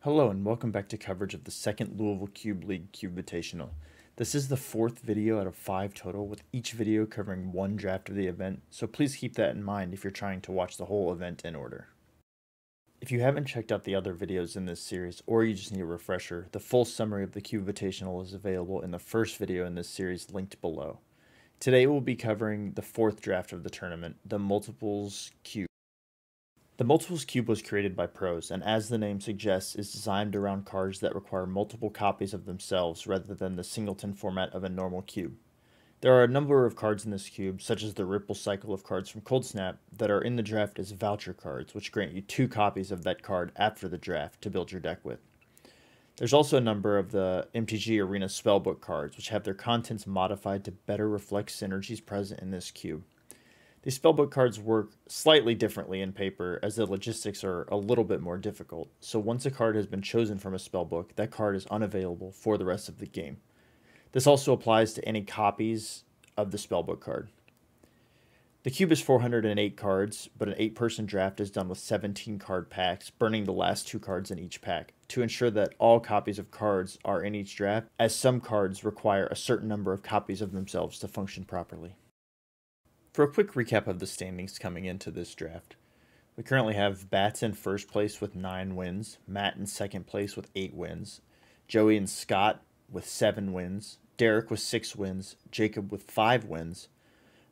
Hello and welcome back to coverage of the second Louisville Cube League Cubevitational. This is the fourth video out of 5 total, with each video covering one draft of the event, so please keep that in mind if you're trying to watch the whole event in order. If you haven't checked out the other videos in this series, or you just need a refresher, the full summary of the Cubevitational is available in the first video in this series linked below. Today we'll be covering the fourth draft of the tournament, the Multiples Cube. The Multiples Cube was created by Prose, and as the name suggests, is designed around cards that require multiple copies of themselves rather than the singleton format of a normal cube. There are a number of cards in this cube, such as the Ripple cycle of cards from Cold Snap, that are in the draft as voucher cards, which grant you 2 copies of that card after the draft to build your deck with. There's also a number of the MTG Arena Spellbook cards, which have their contents modified to better reflect synergies present in this cube. These spellbook cards work slightly differently in paper, as the logistics are a little bit more difficult, so once a card has been chosen from a spellbook, that card is unavailable for the rest of the game. This also applies to any copies of the spellbook card. The cube is 408 cards, but an 8-person draft is done with 17 card packs, burning the last 2 cards in each pack, to ensure that all copies of cards are in each draft, as some cards require a certain number of copies of themselves to function properly. For a quick recap of the standings coming into this draft, we currently have Bats in first place with 9 wins, Matt in second place with 8 wins, Joey and Scott with 7 wins, Derek with 6 wins, Jacob with 5 wins,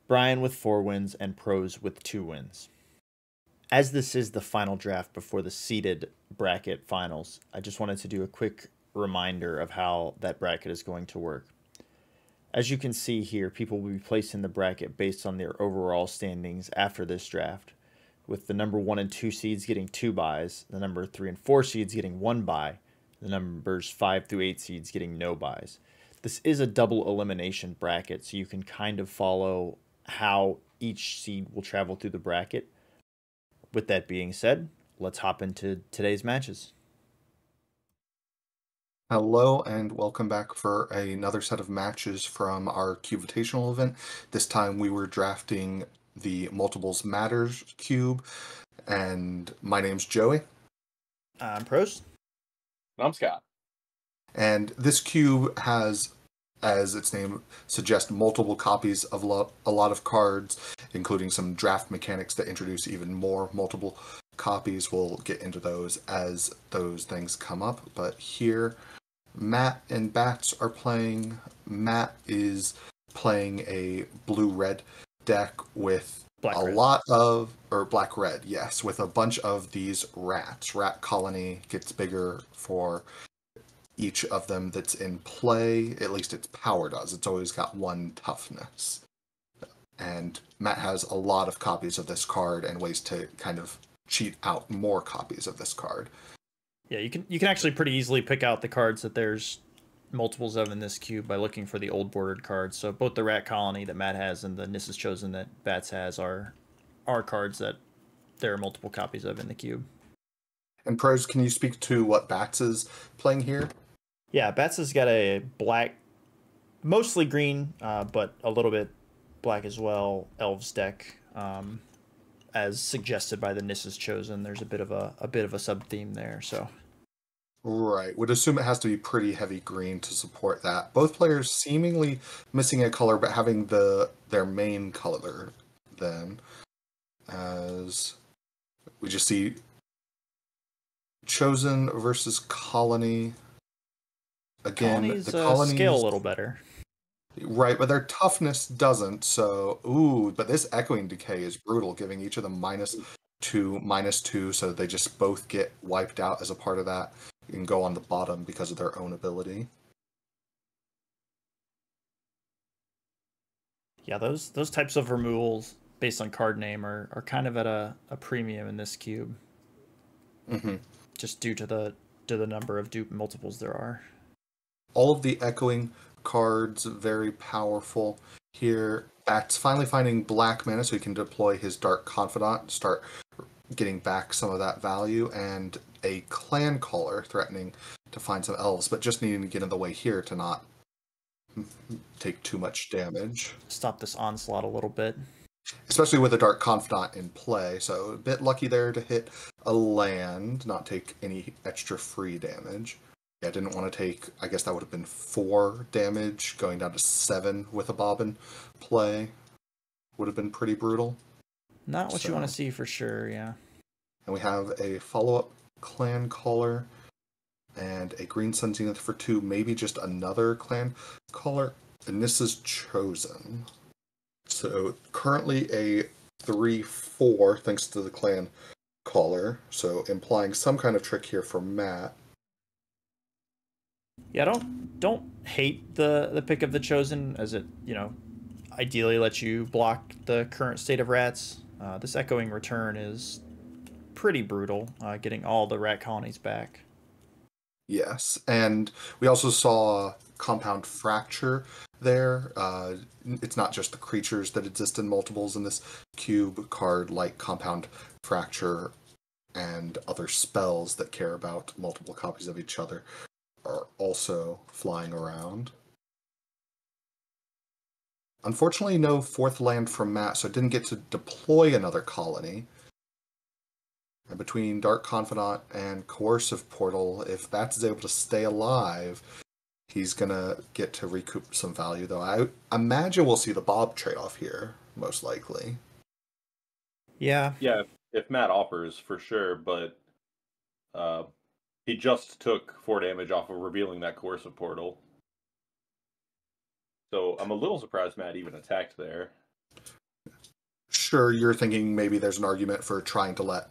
Bryan with 4 wins, and Prose with 2 wins. As this is the final draft before the seeded bracket finals, I just wanted to do a quick reminder of how that bracket is going to work. As you can see here, people will be placed in the bracket based on their overall standings after this draft, with the number 1 and 2 seeds getting 2 buys, the number 3 and 4 seeds getting 1 buy, the numbers 5 through 8 seeds getting no buys. This is a double elimination bracket, so you can kind of follow how each seed will travel through the bracket. With that being said, let's hop into today's matches. Hello and welcome back for another set of matches from our Cubevitational event. This time we were drafting the Multiples Matters cube, and my name's Joey. I'm Prose. I'm Scott. And this cube has, as its name suggests, multiple copies of a lot of cards, including some draft mechanics that introduce even more multiple copies. We'll get into those as those things come up, but here Matt and Bats are playing. Matt is playing a blue-red deck with black-red, yes, with a bunch of these rats. Rat colony gets bigger for each of them that's in play. At least its power does. It's always got 1 toughness. And Matt has a lot of copies of this card and ways to kind of cheat out more copies of this card. Yeah, you can actually pretty easily pick out the cards that there's multiples of in this cube by looking for the old bordered cards. So both the Rat Colony that Matt has and the Nissa's Chosen that Bats has are cards that there are multiple copies of in the cube. And Prose, can you speak to what Bats is playing here? Yeah, Bats has got a black, mostly green, but a little bit black as well, Elves deck. As suggested by the Nissa's Chosen, there's a bit of a sub theme there. So, right, would assume it has to be pretty heavy green to support that. Both players seemingly missing a color, but having their main color. Then, as we just see Chosen versus Colony. Again, the colonies scale a little better. Right, but their toughness doesn't, so... Ooh, but this Echoing Decay is brutal, giving each of them -2, so they just both get wiped out as a part of that and go on the bottom because of their own ability. Yeah, those types of removals based on card name are kind of at a premium in this cube. Mm-hmm. Just due to the number of dupe multiples there are. All of the Echoing cards very powerful here. Bats finally finding black mana so he can deploy his Dark Confidant, start getting back some of that value, and a Clan Caller threatening to find some elves, but just needing to get in the way here to not take too much damage. Stop this onslaught a little bit. especially with a Dark Confidant in play. So a bit lucky there to hit a land, not take any extra free damage. Yeah, I didn't want to take, I guess that would have been 4 damage, going down to 7 with a Bobbin play. Would have been pretty brutal. Not what you want to see for sure, yeah. And we have a follow-up Clan Caller and a Green Sun Zenith for 2, maybe just another Clan Caller. And this is Chosen. So currently a 3/4 thanks to the Clan Caller. So implying some kind of trick here for Matt. Yeah, don't hate the pick of the Chosen, as it, ideally lets you block the current state of rats. This Echoing Return is pretty brutal, getting all the rat colonies back. Yes, and we also saw Compound Fracture there. It's not just the creatures that exist in multiples in this cube card, like Compound Fracture and other spells that care about multiple copies of each other are also flying around. Unfortunately, no 4th land from Matt, so I didn't get to deploy another colony. And between Dark Confidant and Coercive Portal, if that's able to stay alive, he's going to get to recoup some value, though. I imagine we'll see the Bob trade-off here, most likely. Yeah. Yeah, if Matt offers, for sure, but he just took 4 damage off of revealing that Coercive Portal. So I'm a little surprised Matt even attacked there. Sure, you're thinking maybe there's an argument for trying to let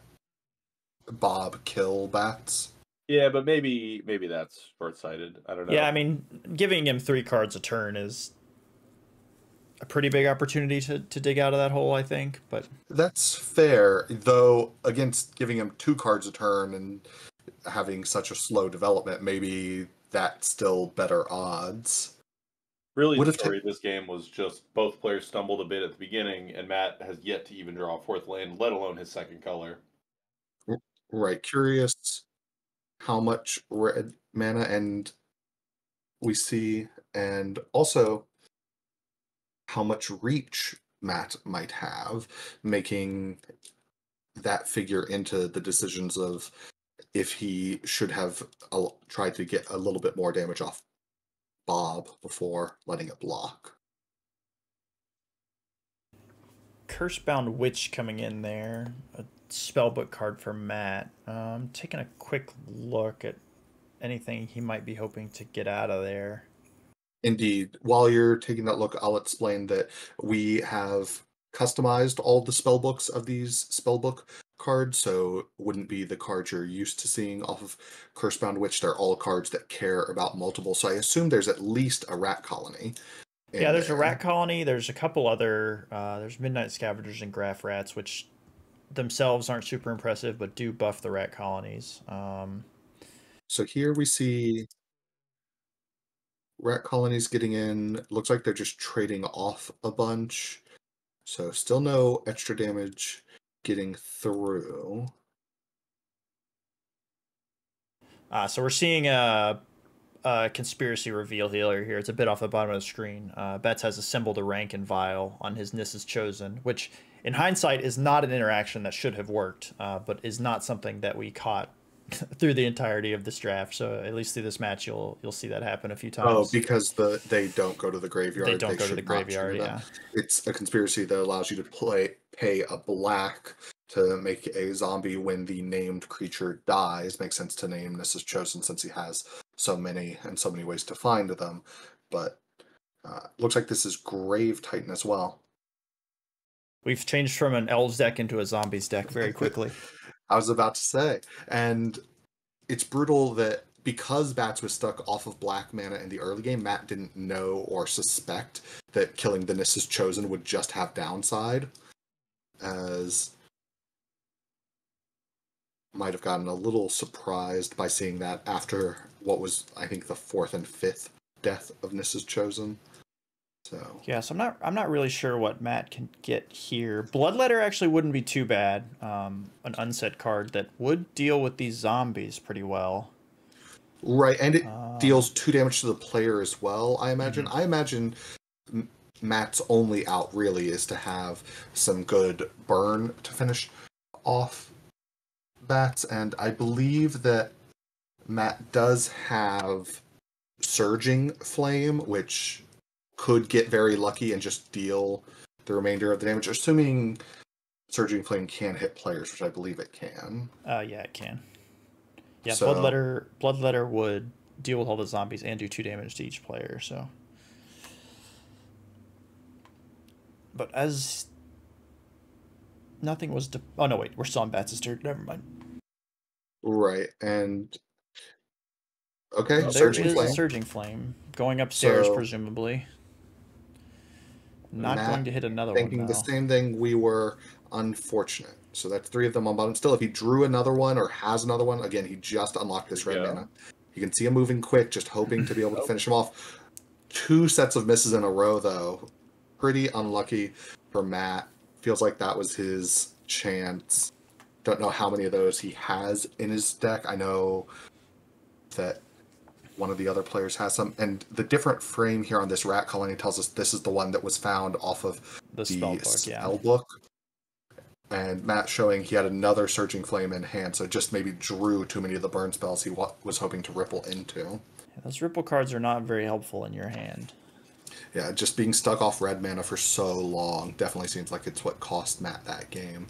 Bob kill bats. Yeah, but maybe that's short-sighted. I don't know. Yeah, I mean, giving him 3 cards a turn is a pretty big opportunity to dig out of that hole, I think. But that's fair, though. Against giving him 2 cards a turn and having such a slow development, maybe that's still better odds. Really, the story of this game was just both players stumbled a bit at the beginning, and Matt has yet to even draw a 4th land, let alone his 2nd color. Right. Curious how much red mana and we see, and also how much reach Matt might have, making that figure into the decisions of if he should have tried to get a little bit more damage off Bob before letting it block. Cursebound Witch coming in there. A spellbook card for Matt. Taking a quick look at anything he might be hoping to get out of there. Indeed. While you're taking that look, I'll explain that we have customized all the spellbooks of these spellbook cards, so it wouldn't be the cards you're used to seeing off of Cursebound Witch. They're all cards that care about multiple, so I assume there's at least a rat colony. Yeah, there's a rat colony. There's a couple other, there's Midnight Scavengers and Graph Rats, which themselves aren't super impressive, but do buff the rat colonies. So here we see rat colonies getting in. Looks like they're just trading off a bunch. So still no extra damage getting through. So we're seeing a conspiracy reveal here. It's a bit off the bottom of the screen. Betts has assembled a rank and vial on his Nissa's Chosen, which in hindsight is not an interaction that should have worked, but is not something that we caught through the entirety of this draft. So at least through this match, you'll see that happen a few times. Oh, because they don't go to the graveyard. They don't go to the graveyard. Yeah, it's a conspiracy that allows you to pay a black to make a zombie when the named creature dies. Makes sense to name Nissa's Chosen since he has so many and so many ways to find them. But looks like this is Grave Titan as well. We've changed from an Elves deck into a Zombies deck very quickly. I was about to say. And it's brutal that because Bats was stuck off of black mana in the early game, Matt didn't know or suspect that killing the Nissa's Chosen would just have downside, as might have gotten a little surprised by seeing that after what was, I think, the 4th and 5th death of Nissa's Chosen. So yeah, so I'm not really sure what Matt can get here. Bloodletter actually wouldn't be too bad. An unset card that would deal with these zombies pretty well. Right, and it deals 2 damage to the player as well, I imagine. Mm-hmm. I imagine Matt's only out really is to have some good burn to finish off bats, and I believe that Matt does have Surging Flame, which could get very lucky and just deal the remainder of the damage, assuming Surging Flame can hit players, which I believe it can. Yeah, it can. Yeah, So, Bloodletter would deal with all the zombies and do 2 damage to each player, so. But as nothing was oh no, wait, we're still on Bats' turn. Never mind. Right, and okay, There Surging is Flame. a Surging Flame going upstairs, So, presumably. Not Matt going to hit another thinking one, though. the same thing. We were unfortunate. So that's 3 of them on bottom. Still, if he drew another one or has another one, again, he just unlocked this red mana. You can see him moving quick, just hoping to be able to finish him off. 2 sets of misses in a row, though. Pretty unlucky for Matt. Feels like that was his chance. Don't know how many of those he has in his deck. I know that one of the other players has some. And the different frame here on this rat colony tells us this is the one that was found off of the spell book. And Matt showing he had another Surging Flame in hand, so just maybe drew too many of the burn spells he was hoping to ripple into. Yeah, those ripple cards are not very helpful in your hand. Yeah, just being stuck off red mana for so long definitely seems like it's what cost Matt that game.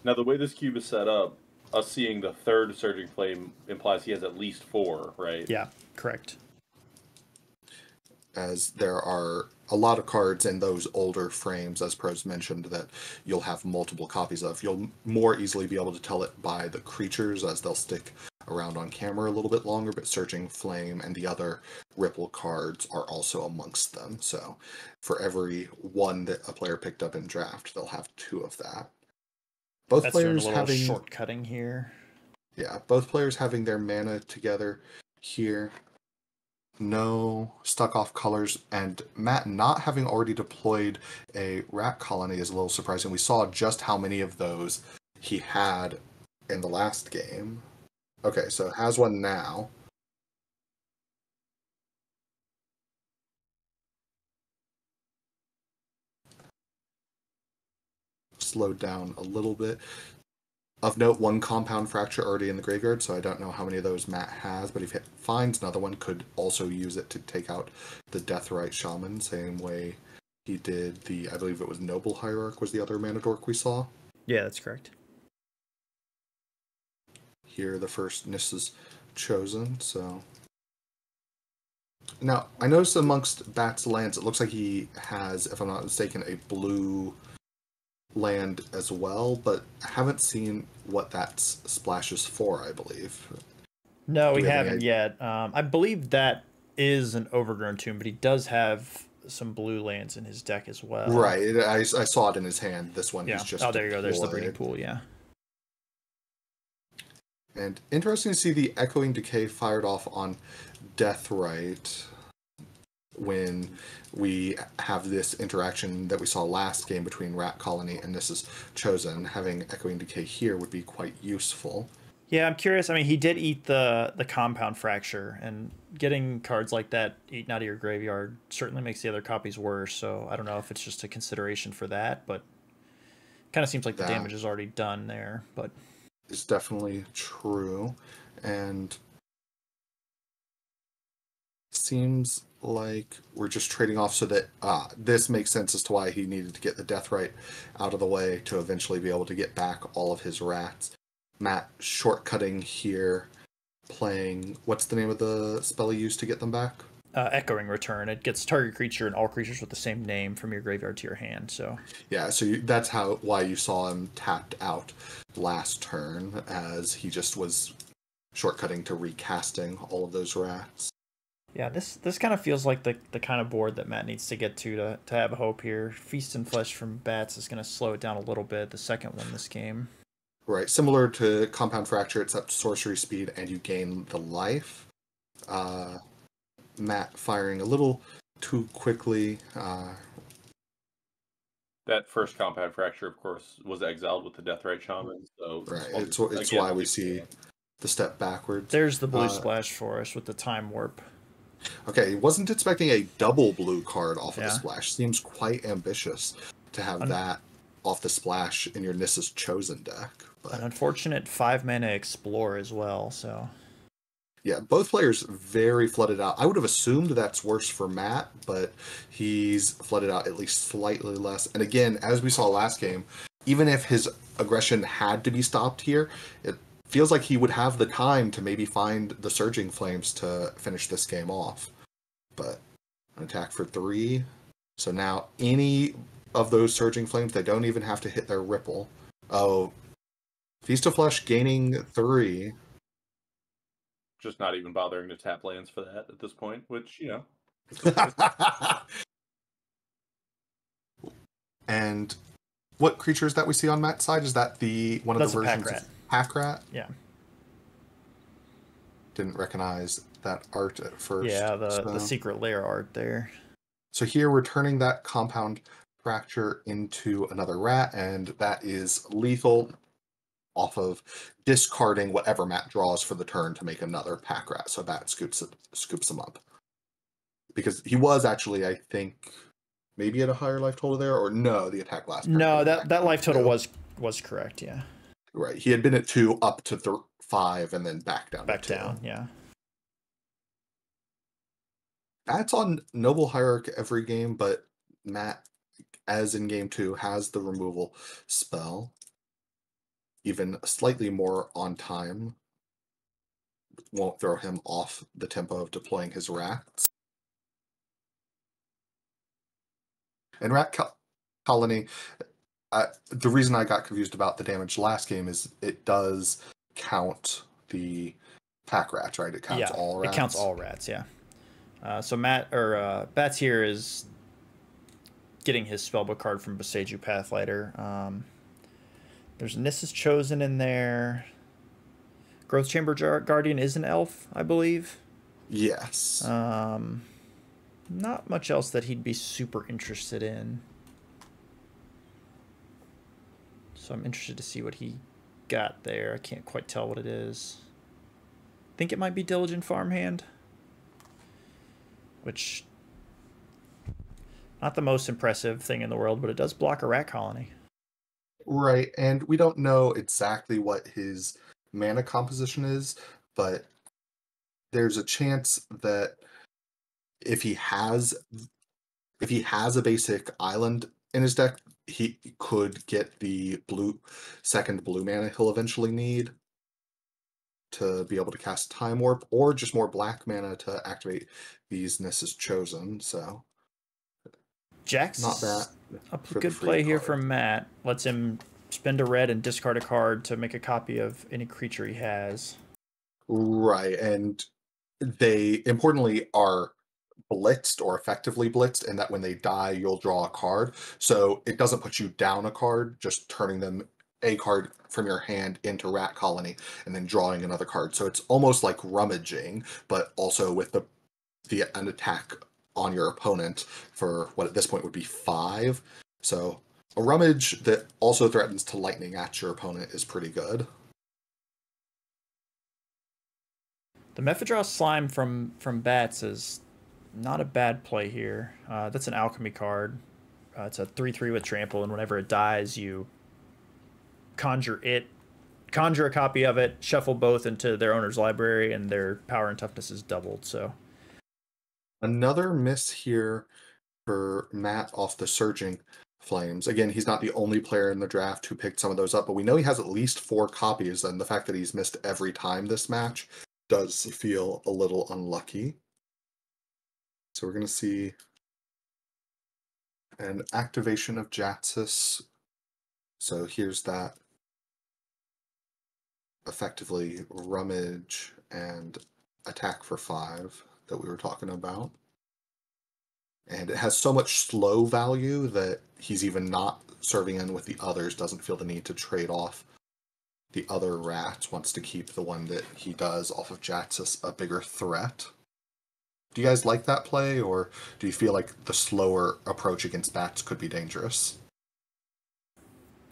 Now, the way this cube is set up, us seeing the 3rd Surging Flame implies he has at least 4, right? Yeah, correct. As there are a lot of cards in those older frames, as Prose mentioned, that you'll have multiple copies of. You'll more easily be able to tell it by the creatures, as they'll stick around on camera a little bit longer, but Surging Flame and the other Ripple cards are also amongst them. So for every one that a player picked up in draft, they'll have 2 of that. Both players having shortcutting here. Yeah, both players having their mana together here. No stuck off colors, and Matt not having already deployed a rat colony is a little surprising. We saw just how many of those he had in the last game. Okay, so has one now. Slowed down a little bit. Of note, 1 Compound Fracture already in the graveyard, so I don't know how many of those Matt has, but if he finds another one, could also use it to take out the Deathrite Shaman, same way he did the, I believe it was Noble Hierarch was the other mana dork we saw. Yeah, that's correct. Here, the first Nis is chosen, so... Now, I noticed amongst Bat's lands, it looks like he has, if I'm not mistaken, a blue land as well, but I haven't seen what that splashes for, I believe. No, we haven't yet. I believe that is an Overgrown Tomb, but he does have some blue lands in his deck as well. Right, I saw it in his hand. This one yeah. He's just there you go. There's the Breeding Pool, yeah. And interesting to see the Echoing Decay fired off on Deathrite when we have this interaction that we saw last game between Rat Colony and This Is Chosen. Having Echoing Decay here would be quite useful. Yeah, I'm curious. I mean, he did eat the Compound Fracture, and getting cards like that eaten out of your graveyard certainly makes the other copies worse, so I don't know if it's just a consideration for that, but kind of seems like the damage is already done there. But it's definitely true, and seems like we're just trading off so that this makes sense as to why he needed to get the Deathrite out of the way to eventually be able to get back all of his rats. Matt shortcutting here, playing, what's the name of the spell he used to get them back? Echoing Return. It gets target creature and all creatures with the same name from your graveyard to your hand. So yeah, so that's why you saw him tapped out last turn, as he just was shortcutting to recasting all of those rats. Yeah, this kind of feels like the kind of board that Matt needs to get to have hope here. Feast and Flesh from Bats is going to slow it down a little bit, the second one this game. Right, similar to Compound Fracture, except sorcery speed and you gain the life. Matt firing a little too quickly. That first Compound Fracture, of course, was exiled with the Deathrite Shaman. So right, it's why we see the step backwards. There's the blue splash for us with the Time Warp. Okay, wasn't expecting a double blue card off of the Yeah. splash. Seems quite ambitious to have that off the splash in your Nissa's Chosen deck. But an unfortunate 5-mana Explore as well, so... yeah, both players very flooded out. I would have assumed that's worse for Matt, but he's flooded out at least slightly less. And again, as we saw last game, even if his aggression had to be stopped here, it feels like he would have the time to maybe find the Surging Flames to finish this game off. But an attack for 3. So now any of those Surging Flames, they don't even have to hit their Ripple. Oh, Feast of Flesh gaining 3. Just not even bothering to tap lands for that at this point, which, you know. And what creatures that we see on Matt's side? Is that one of the versions of Pack Rat? Yeah. Didn't recognize that art at first. Yeah, the secret lair art there. So here we're turning that Compound Fracture into another rat, and that is lethal off of discarding whatever Matt draws for the turn to make another Pack Rat. So Matt scoops him up. Because he was actually, I think, maybe at a higher life total there, or no, the attack last turn. No, that life total was correct, yeah. Right, he had been at 2 up to 5 and then back down to 2. Yeah. Matt's on Noble Hierarch every game, but Matt, as in game 2, has the removal spell. Even slightly more on time. Won't throw him off the tempo of deploying his rats. And Rat Colony, the reason I got confused about the damage last game is it does count the pack rats, right? It counts all rats. It counts all rats, yeah. So Bats here is getting his spellbook card from Boseiju Pathlighter. There's Nissa's Chosen in there. Growth Chamber Guardian is an elf, I believe. Yes. Not much else that he'd be super interested in. So I'm interested to see what he got there. I can't quite tell what it is. I think it might be Diligent Farmhand. Which, not the most impressive thing in the world, but it does block a rat colony. Right, and we don't know exactly what his mana composition is, but there's a chance that if he has a basic island in his deck, he could get the second blue mana he'll eventually need to be able to cast Time Warp, or just more black mana to activate these Nissa's Chosen. So Jack's not bad. A good play here from Matt. Lets him spend a red and discard a card to make a copy of any creature he has. Right, and they importantly are blitzed or effectively blitzed, and that when they die, you'll draw a card. So it doesn't put you down a card, just turning them a card from your hand into Rat Colony and then drawing another card. So it's almost like rummaging, but also with an attack on your opponent for what at this point would be 5. So a rummage that also threatens to lightning at your opponent is pretty good. The Mephidros Slime from Bats is not a bad play here. That's an alchemy card. It's a 3/3 with trample, and whenever it dies, you conjure a copy of it, shuffle both into their owner's library, and their power and toughness is doubled. So another miss here for Matt off the Surging Flames. Again, he's not the only player in the draft who picked some of those up, but we know he has at least 4 copies, and the fact that he's missed every time this match does feel a little unlucky. So we're going to see an activation of Jatsis. So here's that effectively rummage and attack for 5 that we were talking about. And it has so much slow value that he's even not serving in with the others, doesn't feel the need to trade off the other rats, wants to keep the one that he does off of Jatsis a bigger threat. Do you guys like that play, or do you feel like the slower approach against bats could be dangerous?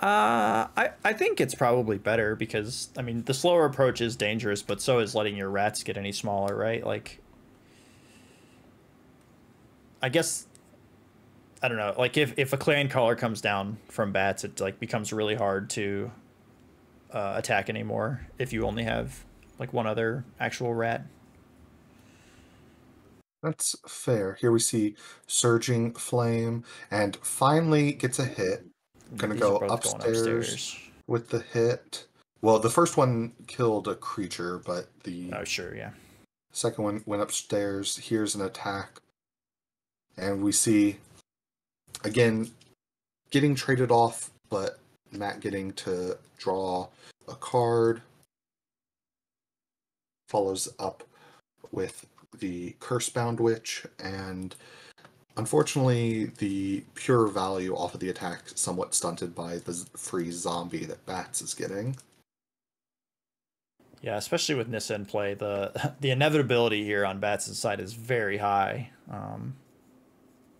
I think it's probably better because, I mean, the slower approach is dangerous, but so is letting your rats get any smaller, right? Like, I guess, I don't know, like if a clan caller comes down from bats, it like becomes really hard to attack anymore if you only have like one other actual rat. That's fair. Here we see Surging Flame, and finally gets a hit. Yeah, Gonna these are go both going upstairs upstairs. with the hit. Well, the first one killed a creature, but the Oh, sure, yeah. second one went upstairs. Here's an attack. And we see, again, getting traded off, but Matt getting to draw a card. Follows up with the Cursebound Witch, and unfortunately, the pure value off of the attack somewhat stunted by the free zombie that Bats is getting. Yeah, especially with Nissa in play, the inevitability here on Bats' side is very high.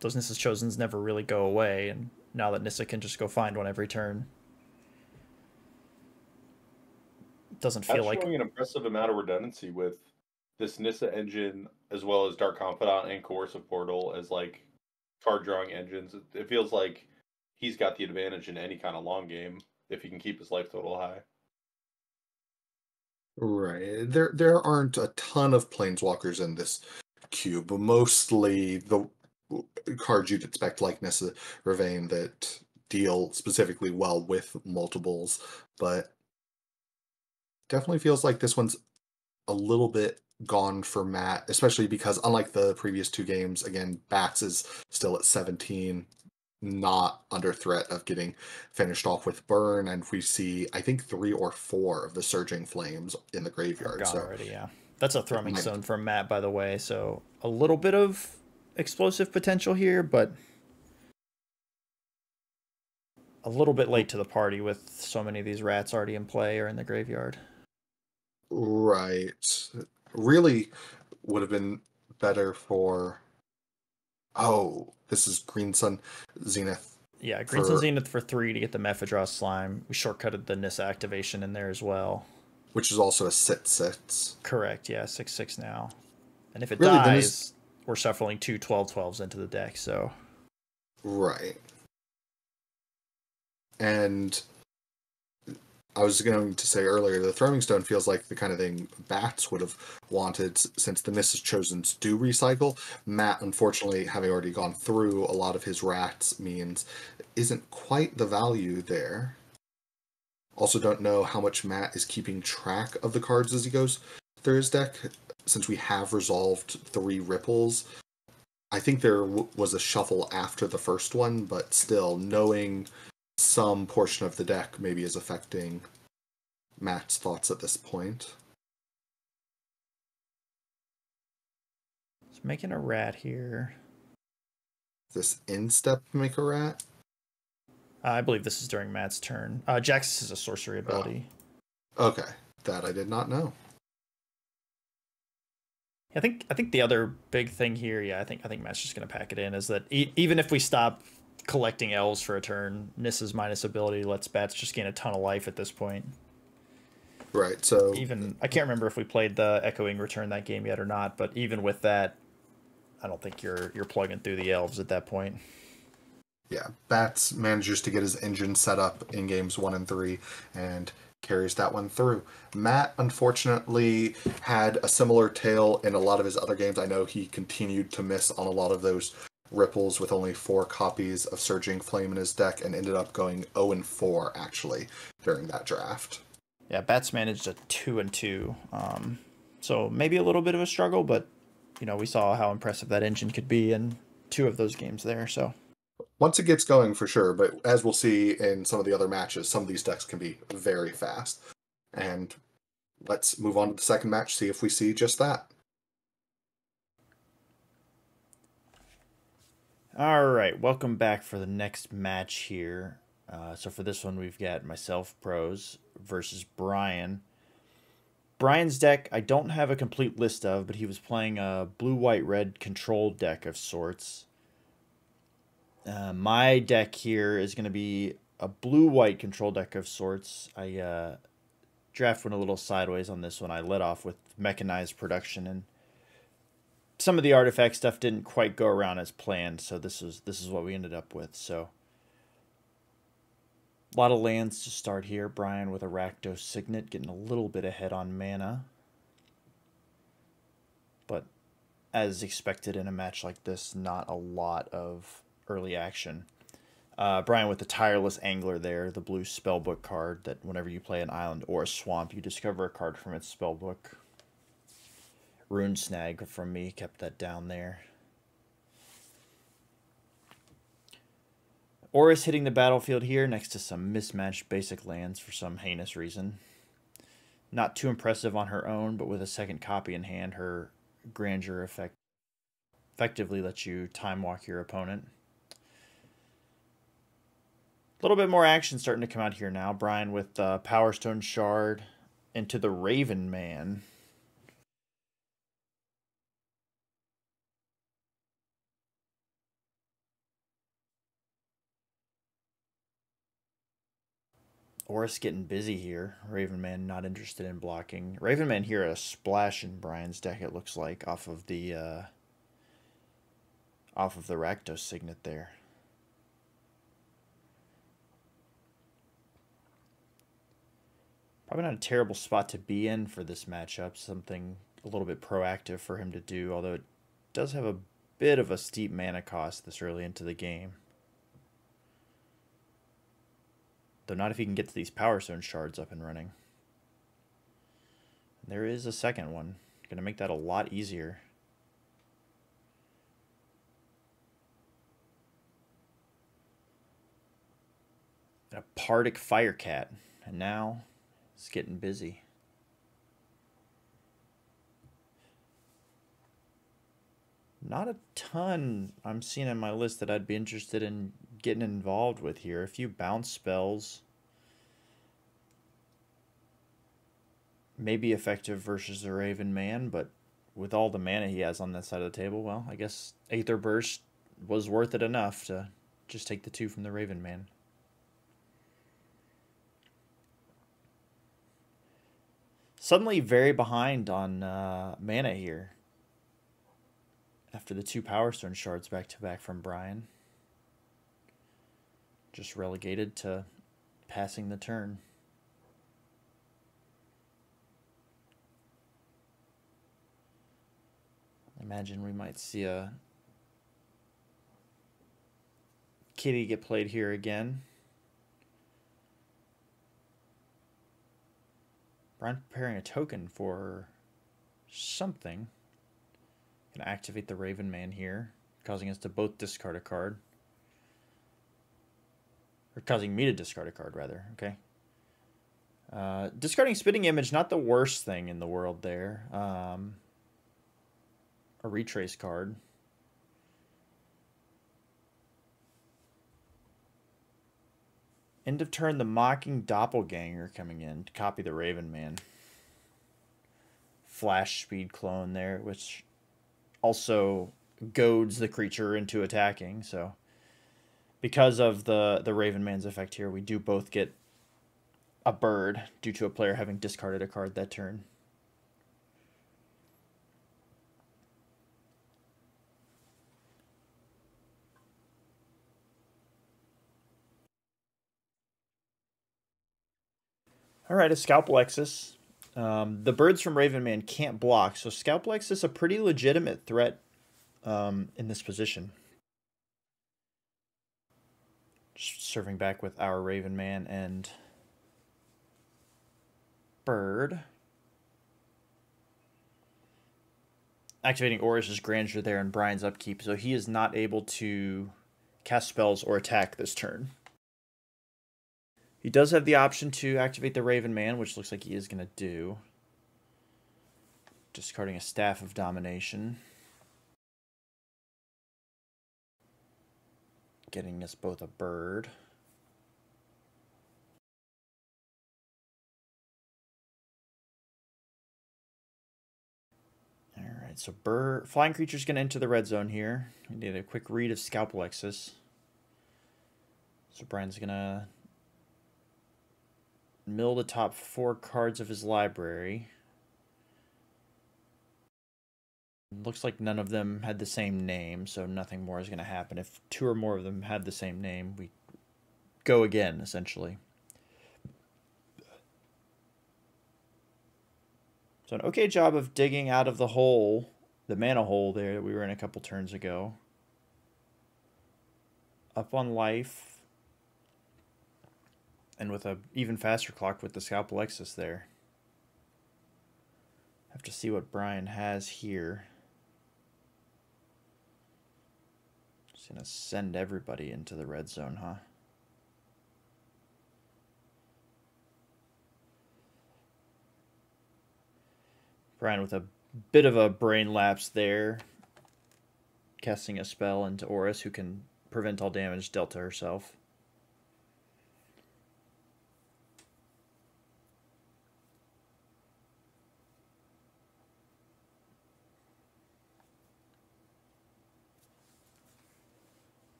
Those Nissa's Chosens never really go away, and now that Nissa can just go find one every turn, it doesn't feel That's like... showing an impressive amount of redundancy with this Nissa engine, as well as Dark Confidant and Coercive Portal as like card drawing engines. It feels like he's got the advantage in any kind of long game if he can keep his life total high. Right. There aren't a ton of planeswalkers in this cube, but mostly the cards you'd expect like Nissa Ravane that deal specifically well with multiples, but definitely feels like this one's a little bit gone for Matt, especially because unlike the previous two games, again, Bats is still at 17, not under threat of getting finished off with burn, and we see I think 3 or 4 of the Surging Flames in the graveyard. Gone So already, yeah. That's a Thrumming Stone from Matt, by the way, so a little bit of explosive potential here, but a little bit late to the party with so many of these rats already in play or in the graveyard. right, really would have been better for. Oh, this is Green Sun Zenith. Yeah, Green Sun Zenith for 3 to get the Mephidra Slime. We shortcutted the Nissa activation in there as well. Which is also a 6/6. Correct, yeah, 6/6 now. And if it really, dies, we're shuffling 2 12/12s into the deck, so... Right. And I was going to say earlier, the Throwing Stone feels like the kind of thing Bats would have wanted since the Mrs. Chosens do recycle. Matt, unfortunately, having already gone through a lot of his rats, means isn't quite the value there. Also don't know how much Matt is keeping track of the cards as he goes through his deck. Since we have resolved 3 ripples, I think there was a shuffle after the first one, but still, knowing some portion of the deck maybe is affecting Matt's thoughts at this point. It's making a rat here. This instep make a rat? I believe this is during Matt's turn. Jax is a sorcery ability. Oh. Okay, that I did not know. I think the other big thing here, yeah, I think Matt's just gonna pack it in, is that even if we stop collecting elves for a turn, Nissa's minus ability lets Bats just gain a ton of life at this point. Right, so... Even, I can't remember if we played the Echoing Return that game yet or not, but even with that, I don't think you're plugging through the elves at that point. Yeah, Bats manages to get his engine set up in games 1 and 3, and carries that one through. Matt, unfortunately, had a similar tale in a lot of his other games. I know he continued to miss on a lot of those ripples with only 4 copies of Surging Flame in his deck, and ended up going 0-4, actually, during that draft. Yeah, Bats managed a 2-2. So maybe a little bit of a struggle, but, you know, we saw how impressive that engine could be in 2 of those games there, so... Once it gets going, for sure, but as we'll see in some of the other matches, some of these decks can be very fast. And let's move on to the second match, see if we see just that. All right, welcome back for the next match here. So for this one, we've got myself, Prose, versus Bryan. Bryan's deck, I don't have a complete list of, but he was playing a blue-white-red control deck of sorts. My deck here is going to be a blue-white control deck of sorts. I draft went a little sideways on this one. I led off with Mechanized Production and some of the artifact stuff didn't quite go around as planned, so this is what we ended up with. So a lot of lands to start here. Bryan with a Rakdos Signet, getting a little bit ahead on mana. But as expected in a match like this, not a lot of early action. Bryan with the Tireless Angler there, the blue spellbook card that whenever you play an island or a swamp, you discover a card from its spellbook. Rune Snag from me kept that down there. Oris hitting the battlefield here next to some mismatched basic lands for some heinous reason. Not too impressive on her own, but with a second copy in hand, her Grandeur effectively lets you time walk your opponent. A little bit more action starting to come out here now. Bryan with Power Stone Shard into the Raven Man. Oris getting busy here. Raven Man not interested in blocking. Raven Man here a splash in Bryan's deck, it looks like, off of the Rakdos Signet there. Probably not a terrible spot to be in for this matchup. Something a little bit proactive for him to do, although it does have a bit of a steep mana cost this early into the game. Though not if he can get to these Power Stone Shards up and running. There is a second one. Going to make that a lot easier. A Pardic Firecat. And now it's getting busy. Not a ton I'm seeing on my list that I'd be interested in getting involved with here. A few bounce spells. May be effective versus the Raven Man, but with all the mana he has on that side of the table, well, I guess Aether Burst was worth it enough to just take the 2 from the Raven Man. Suddenly very behind on mana here. After the 2 Power Stone Shards back-to-back from Bryan. Just relegated to passing the turn. Imagine we might see a kitty get played here again. Bryan preparing a token for something. Gonna activate the Raven Man here, causing us to both discard a card. Or causing me to discard a card, rather. Okay. Discarding Spitting Image, not the worst thing in the world there. A retrace card. End of turn, the Mocking Doppelganger coming in to copy the Raven Man. Flash speed clone there, which also goads the creature into attacking. So because of the Raven Man's effect here, we do both get a bird due to a player having discarded a card that turn. All right, a Scalpelexis. The birds from Raven Man can't block, so Scalpelexis a pretty legitimate threat in this position. Just serving back with our Raven Man and bird. Activating Oris's Grandeur there in Bryan's upkeep, so he is not able to cast spells or attack this turn. He does have the option to activate the Raven Man, which looks like he is going to do. Discarding a Staff of Domination. Getting us both a bird. Alright, so flying creature's going to enter the red zone here. We need a quick read of Scalpelexis. So Bryan's going to mill the top 4 cards of his library. Looks like none of them had the same name, so nothing more is going to happen. If 2 or more of them had the same name, we go again, essentially. So an okay job of digging out of the hole, the mana hole there that we were in a couple turns ago. Up on life. And with a even faster clock with the Scalp Alexis there. Have to see what Bryan has here. Just gonna send everybody into the red zone, huh? Bryan with a bit of a brain lapse there. Casting a spell into Oris, who can prevent all damage dealt to herself.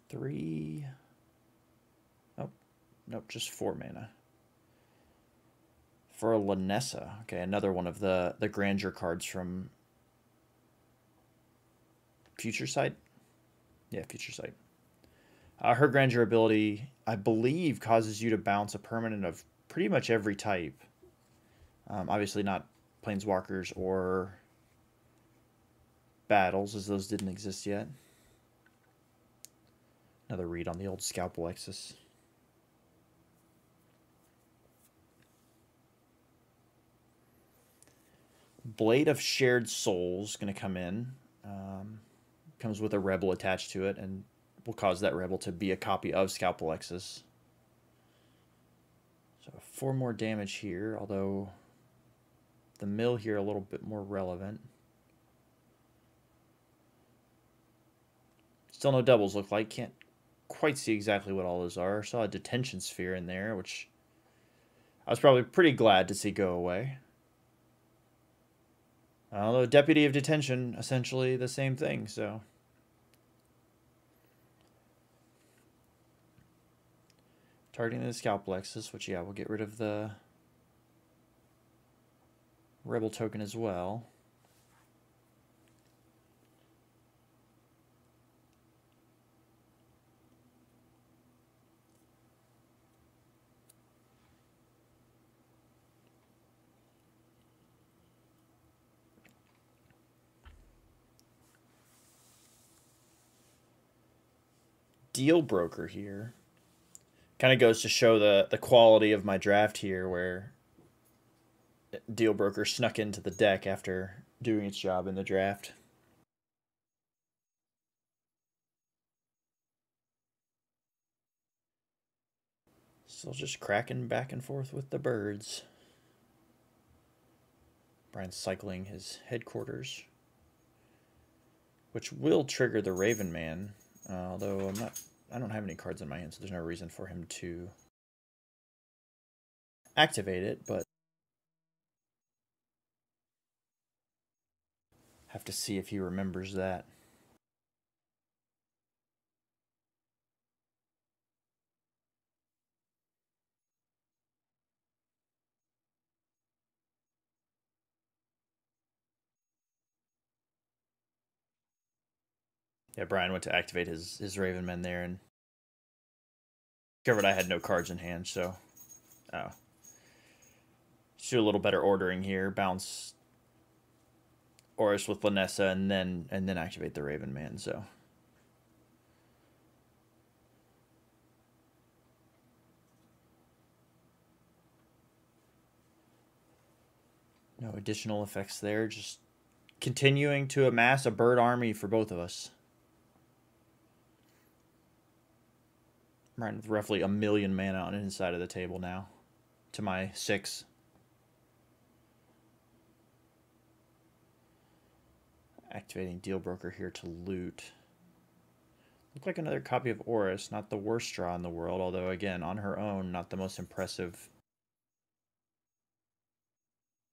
Three. Oh, nope, just 4 mana. For a Lanessa. Okay, another one of the Grandeur cards from Future Sight? Yeah, Future Sight. Her Grandeur ability, I believe, causes you to bounce a permanent of pretty much every type. Obviously not Planeswalkers or Battles, as those didn't exist yet. Another read on the old Scalp Alexis. Blade of Shared Souls going to come in. Comes with a Rebel attached to it, and will cause that Rebel to be a copy of Scalp Alexis. So 4 more damage here, although the mill here a little bit more relevant. Still no doubles look like. Can't quite see exactly what all those are. Saw a Detention Sphere in there, which I was probably pretty glad to see go away. Although Deputy of Detention, essentially the same thing, so. Targeting the Scalp Alexis, which, yeah, we'll get rid of the Rebel token as well. Deal Broker here. Kind of goes to show the quality of my draft here, where Deal Broker snuck into the deck after doing its job in the draft. Still just cracking back and forth with the birds. Bryan's cycling his headquarters, which will trigger the Raven Man, although I don't have any cards in my hand, so there's no reason for him to activate it, but have to see if he remembers that. Yeah, Bryan went to activate his Raven Men there and discovered I had no cards in hand, so let's do a little better ordering here. Bounce Oris with Lanessa and then activate the Raven Man, so. No additional effects there, just continuing to amass a bird army for both of us. Right, with roughly 1 million mana on his side of the table now, to my 6. Activating Deal Broker here to loot. Look like another copy of Oris, not the worst draw in the world, although again, on her own, not the most impressive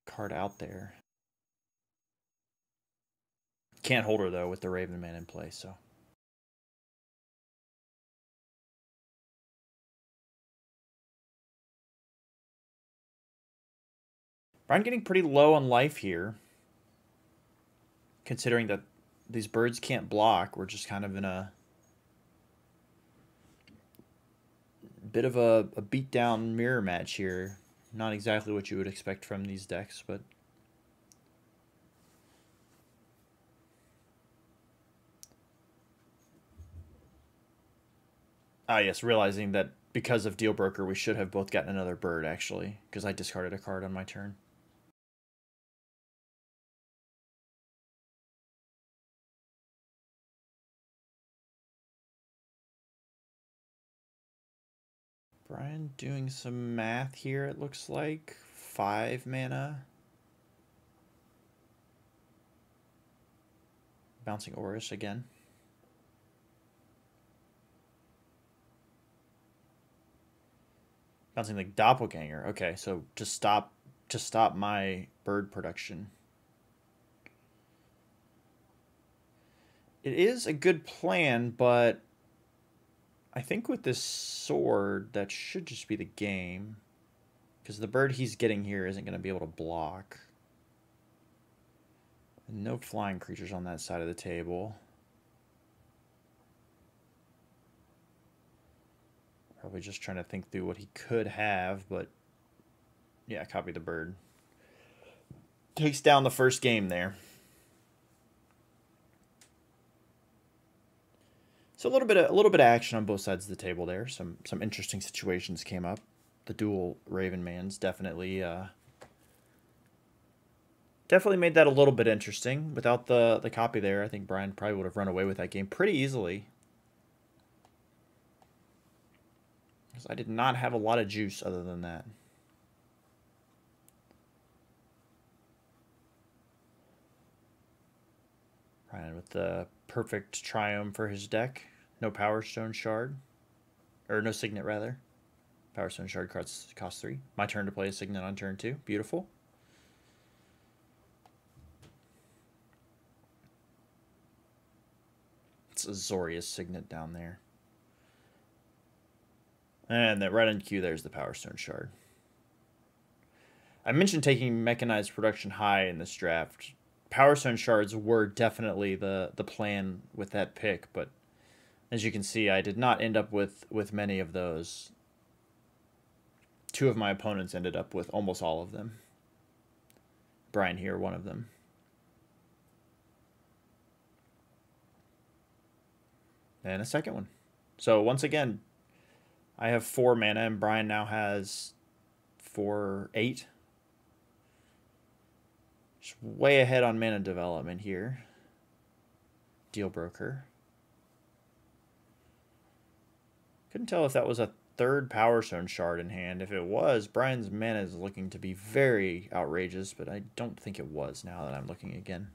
card out there. Can't hold her though with the Raven Man in play, so. Bryan getting pretty low on life here. considering that these birds can't block, we're just kind of in a bit of a beat-down mirror match here. Not exactly what you would expect from these decks, but... Ah, yes, realizing that because of Deal Broker, we should have both gotten another bird, actually, because I discarded a card on my turn. Bryan doing some math here, it looks like. 5 mana. Bouncing Oris again. Bouncing like Doppelganger. Okay, so to stop my bird production. It is a good plan, but I think with this sword, that should just be the game. Because the bird he's getting here isn't going to be able to block. And no flying creatures on that side of the table. Probably just trying to think through what he could have, but yeah, copy the bird. Takes down the first game there. So a little bit of action on both sides of the table there. Some interesting situations came up. The dual Raven Mans definitely made that a little bit interesting. Without the copy there, I think Bryan probably would have run away with that game pretty easily. Because I did not have a lot of juice other than that. Bryan with the perfect Triumph for his deck. No Power Stone Shard. Or no Signet, rather. Power Stone Shard costs 3. My turn to play a Signet on turn 2. Beautiful. It's Azorius Signet down there. And then right on cue, there's the Power Stone Shard. I mentioned taking Mechanized Production high in this draft. Power Stone Shards were definitely the plan with that pick, but as you can see, I did not end up with many of those. 2 of my opponents ended up with almost all of them. Bryan here, one of them. And a second one. So once again, I have 4 mana, and Bryan now has 8. Just way ahead on mana development here. Deal Broker. Couldn't tell if that was a 3rd Power Stone Shard in hand. If it was, Bryan's mana is looking to be very outrageous, but I don't think it was now that I'm looking again.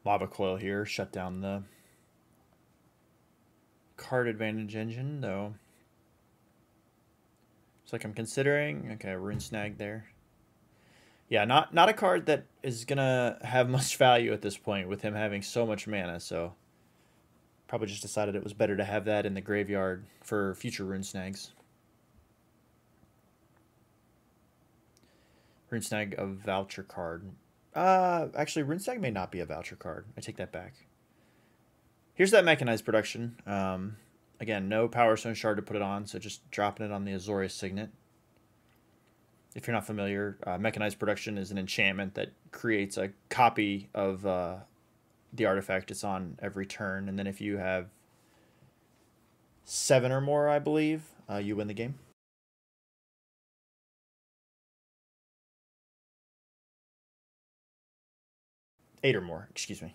Lava Coil here, shut down the card advantage engine, though. It's like I'm considering. Okay, Rune Snag there. Yeah, not a card that is gonna have much value at this point with him having so much mana, so probably just decided it was better to have that in the graveyard for future Rune Snags. Rune Snag, a voucher card. Actually, Rune Snag may not be a voucher card. I take that back. Here's that Mechanized Production. Again, no Power Stone Shard to put it on, so just dropping it on the Azorius Signet. If you're not familiar, Mechanized Production is an enchantment that creates a copy of the artifact it's on every turn, and then if you have 7 or more, I believe, you win the game. Eight or more, excuse me.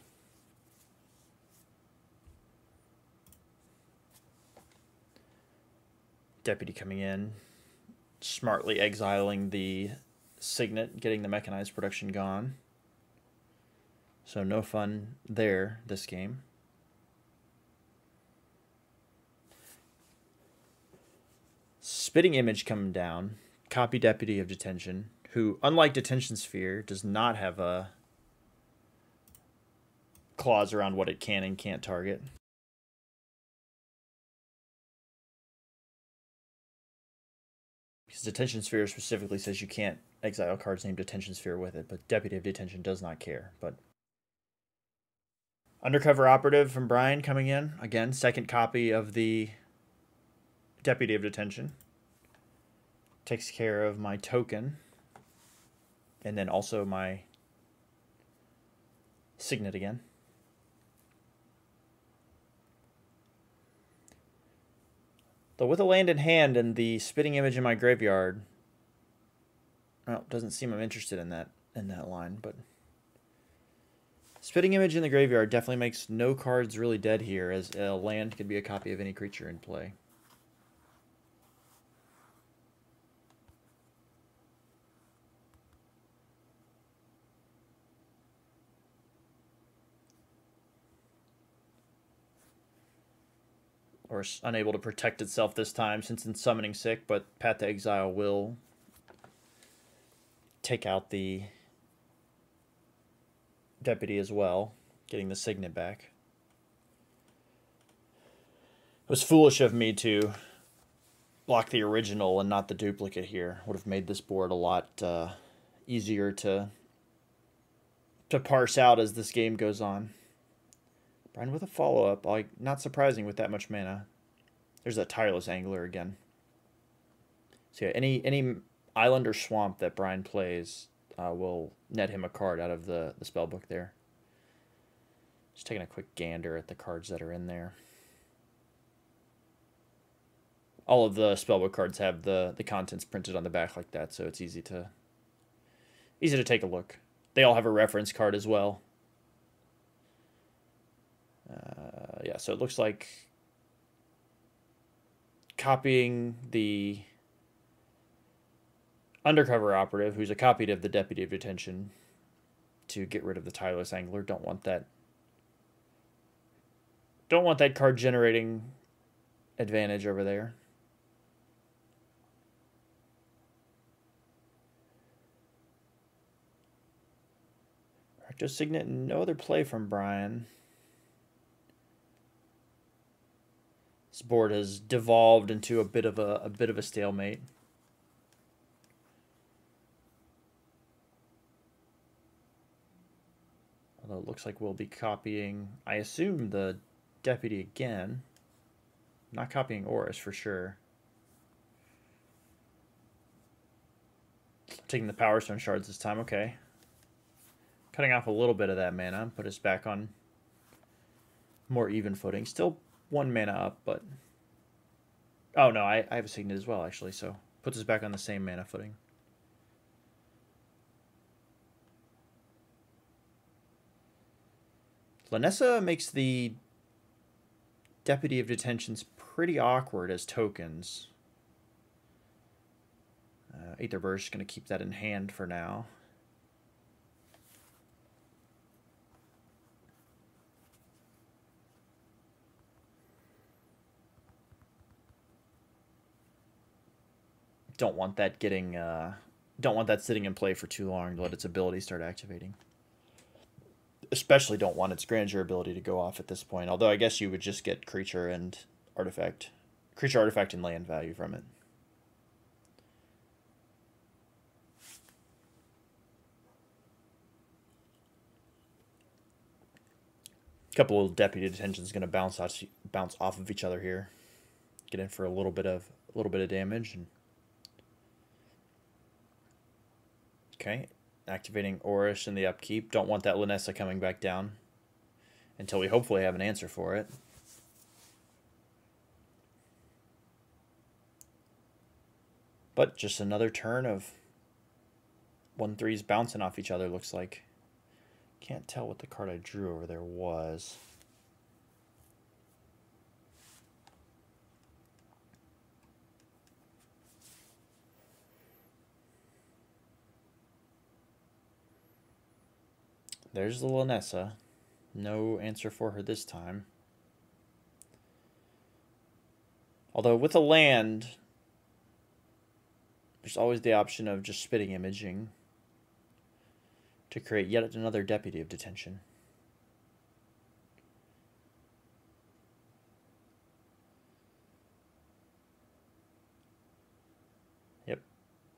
Deputy coming in, smartly exiling the Signet, getting the Mechanized Production gone. So no fun there this game. Spitting Image coming down. Copy Deputy of Detention, who, unlike Detention Sphere, does not have a clause around what it can and can't target. Because Detention Sphere specifically says you can't exile cards named Detention Sphere with it, but Deputy of Detention does not care. But Undercover Operative from Bryan coming in. Again, second copy of the Deputy of Detention. Takes care of my token. And then also my Signet again. Though with a land in hand and the Spitting Image in my graveyard, well, doesn't seem I'm interested in that line, but Spitting Image in the graveyard definitely makes no cards really dead here, as a land could be a copy of any creature in play. Or unable to protect itself this time since it's summoning sick, but Path to Exile will take out the Deputy as well, getting the Signet back. It was foolish of me to block the original and not the duplicate here. Would have made this board a lot easier to parse out as this game goes on. Bryan with a follow-up, like not surprising with that much mana. There's that Tireless Angler again. So yeah, any island or swamp that Bryan plays will net him a card out of the spellbook there. Just taking a quick gander at the cards that are in there. All of the spellbook cards have the contents printed on the back like that, so it's easy to take a look. They all have a reference card as well. Yeah, so it looks like copying the Undercover Operative, who's a copy of the Deputy of Detention, to get rid of the Tireless Angler. Don't want that card generating advantage over there. Recto Signet, no other play from Bryan. This board has devolved into a bit of a stalemate. Although it looks like we'll be copying, I assume, the Deputy again. Not copying Oris for sure. Taking the Power Stone shards this time, okay. Cutting off a little bit of that mana, put us back on more even footing. Still 1 mana up, but... Oh no, I have a Signet as well, actually, so puts us back on the same mana footing. Lanessa makes the Deputy of Detentions pretty awkward as tokens. Aether Burst is going to keep that in hand for now. Don't want that sitting in play for too long to let its ability start activating. Especially don't want its Grandeur ability to go off at this point. Although I guess you would just get creature, artifact, and land value from it. A couple of Deputy Detentions going to bounce off of each other here. Get in for a little bit of damage. And okay, activating Oris in the upkeep. Don't want that Lanessa coming back down until we hopefully have an answer for it. But just another turn of 1/3s bouncing off each other, looks like. Can't tell what the card I drew over there was. There's the Lanessa. No answer for her this time. Although with a land, there's always the option of just Spitting Imaging to create yet another Deputy of Detention. Yep,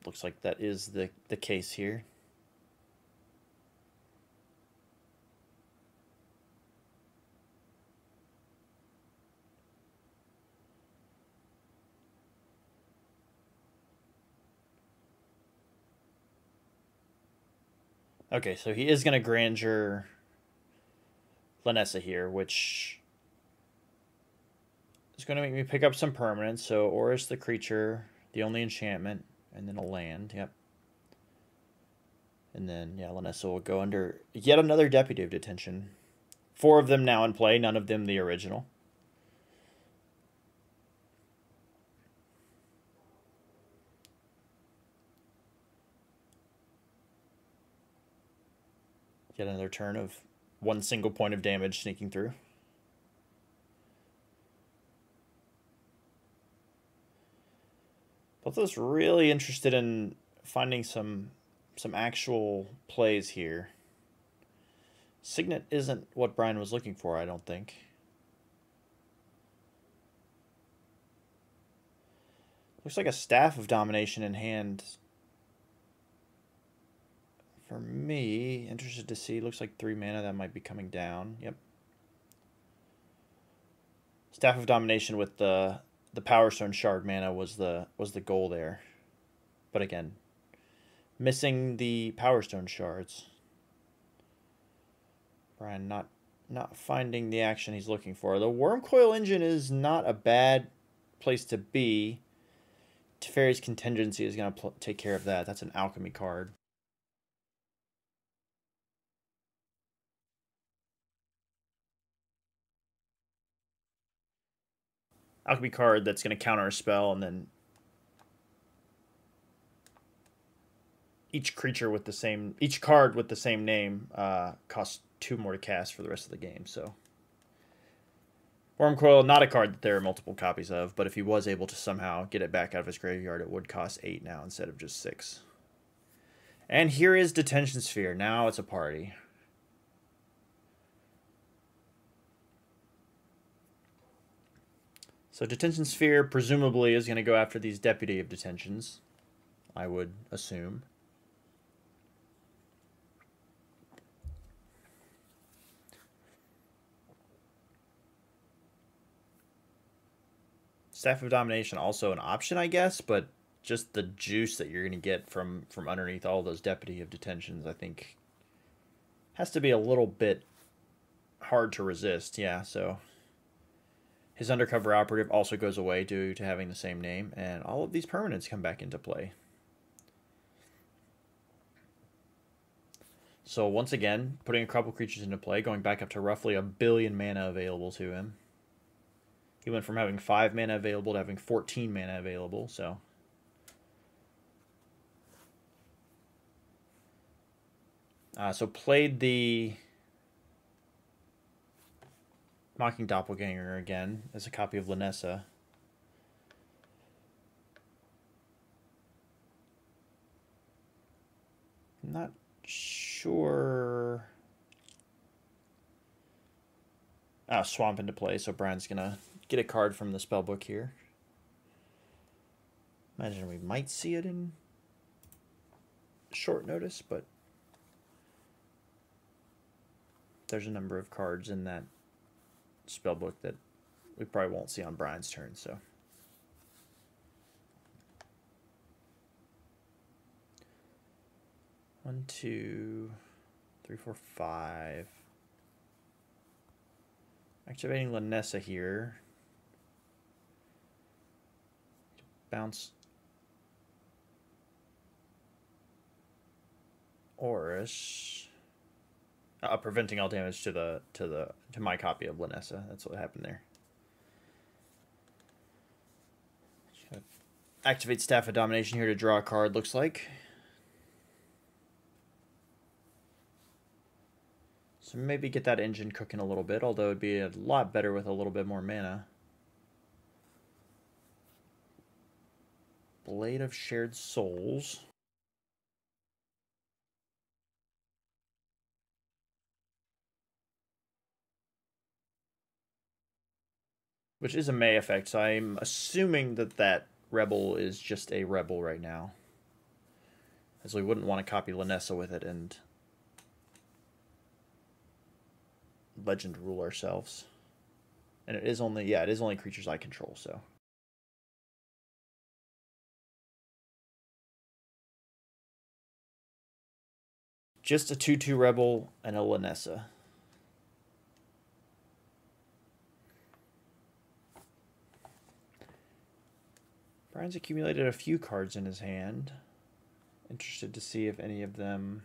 looks like that is the case here. Okay, so he is going to Grandeur Lanessa here, which is going to make me pick up some permanents. So Oris the creature, the only enchantment, and then a land. Yep. And then, yeah, Lanessa will go under yet another Deputy of Detention. 4 of them now in play, none of them the original. Yet another turn of 1 single point of damage sneaking through. Both of us really interested in finding some actual plays here. Signet isn't what Bryan was looking for, I don't think. Looks like a Staff of Domination in hand. For me, interested to see. Looks like 3 mana that might be coming down. Yep. Staff of Domination with the Power Stone Shard mana was the goal there. But again, missing the Power Stone Shards. Bryan not finding the action he's looking for. The Wormcoil Engine is not a bad place to be. Teferi's Contingency is going to take care of that. That's an alchemy card. Alchemy card that's going to counter a spell, and then each card with the same name costs 2 more to cast for the rest of the game. So Wormcoil, not a card that there are multiple copies of, but if he was able to somehow get it back out of his graveyard, it would cost 8 now instead of just 6. And here is Detention Sphere. Now it's a party. So Detention Sphere presumably is going to go after these Deputy of Detentions, I would assume. Staff of Domination also an option, I guess, but just the juice that you're going to get from underneath all those Deputy of Detentions, I think, has to be a little bit hard to resist. Yeah, so his Undercover Operative also goes away due to having the same name, and all of these permanents come back into play. So once again, putting a couple creatures into play, going back up to roughly 1 billion mana available to him. He went from having 5 mana available to having 14 mana available, so played the Mocking Doppelganger again as a copy of Lanessa. I'm not sure. Swamp into play, so Bryan's gonna get a card from the spellbook here. Imagine we might see it in short notice, but there's a number of cards in that spellbook that we probably won't see on Bryan's turn, so. One, two, three, four, five. Activating Lanessa here. Bounce Oris. Preventing all damage to my copy of Lanessa. That's what happened there. Activate Staff of Domination here to draw a card, looks like. So maybe get that engine cooking a little bit, although it'd be a lot better with a little bit more mana. Blade of Shared Souls. Which is a May effect, so I'm assuming that Rebel is just a Rebel right now. as we wouldn't want to copy Lanessa with it and legend rule ourselves. And it is only, yeah, it is only creatures I control, so. Just a 2/2 Rebel and a Lanessa. Bryan's accumulated a few cards in his hand. Interested to see if any of them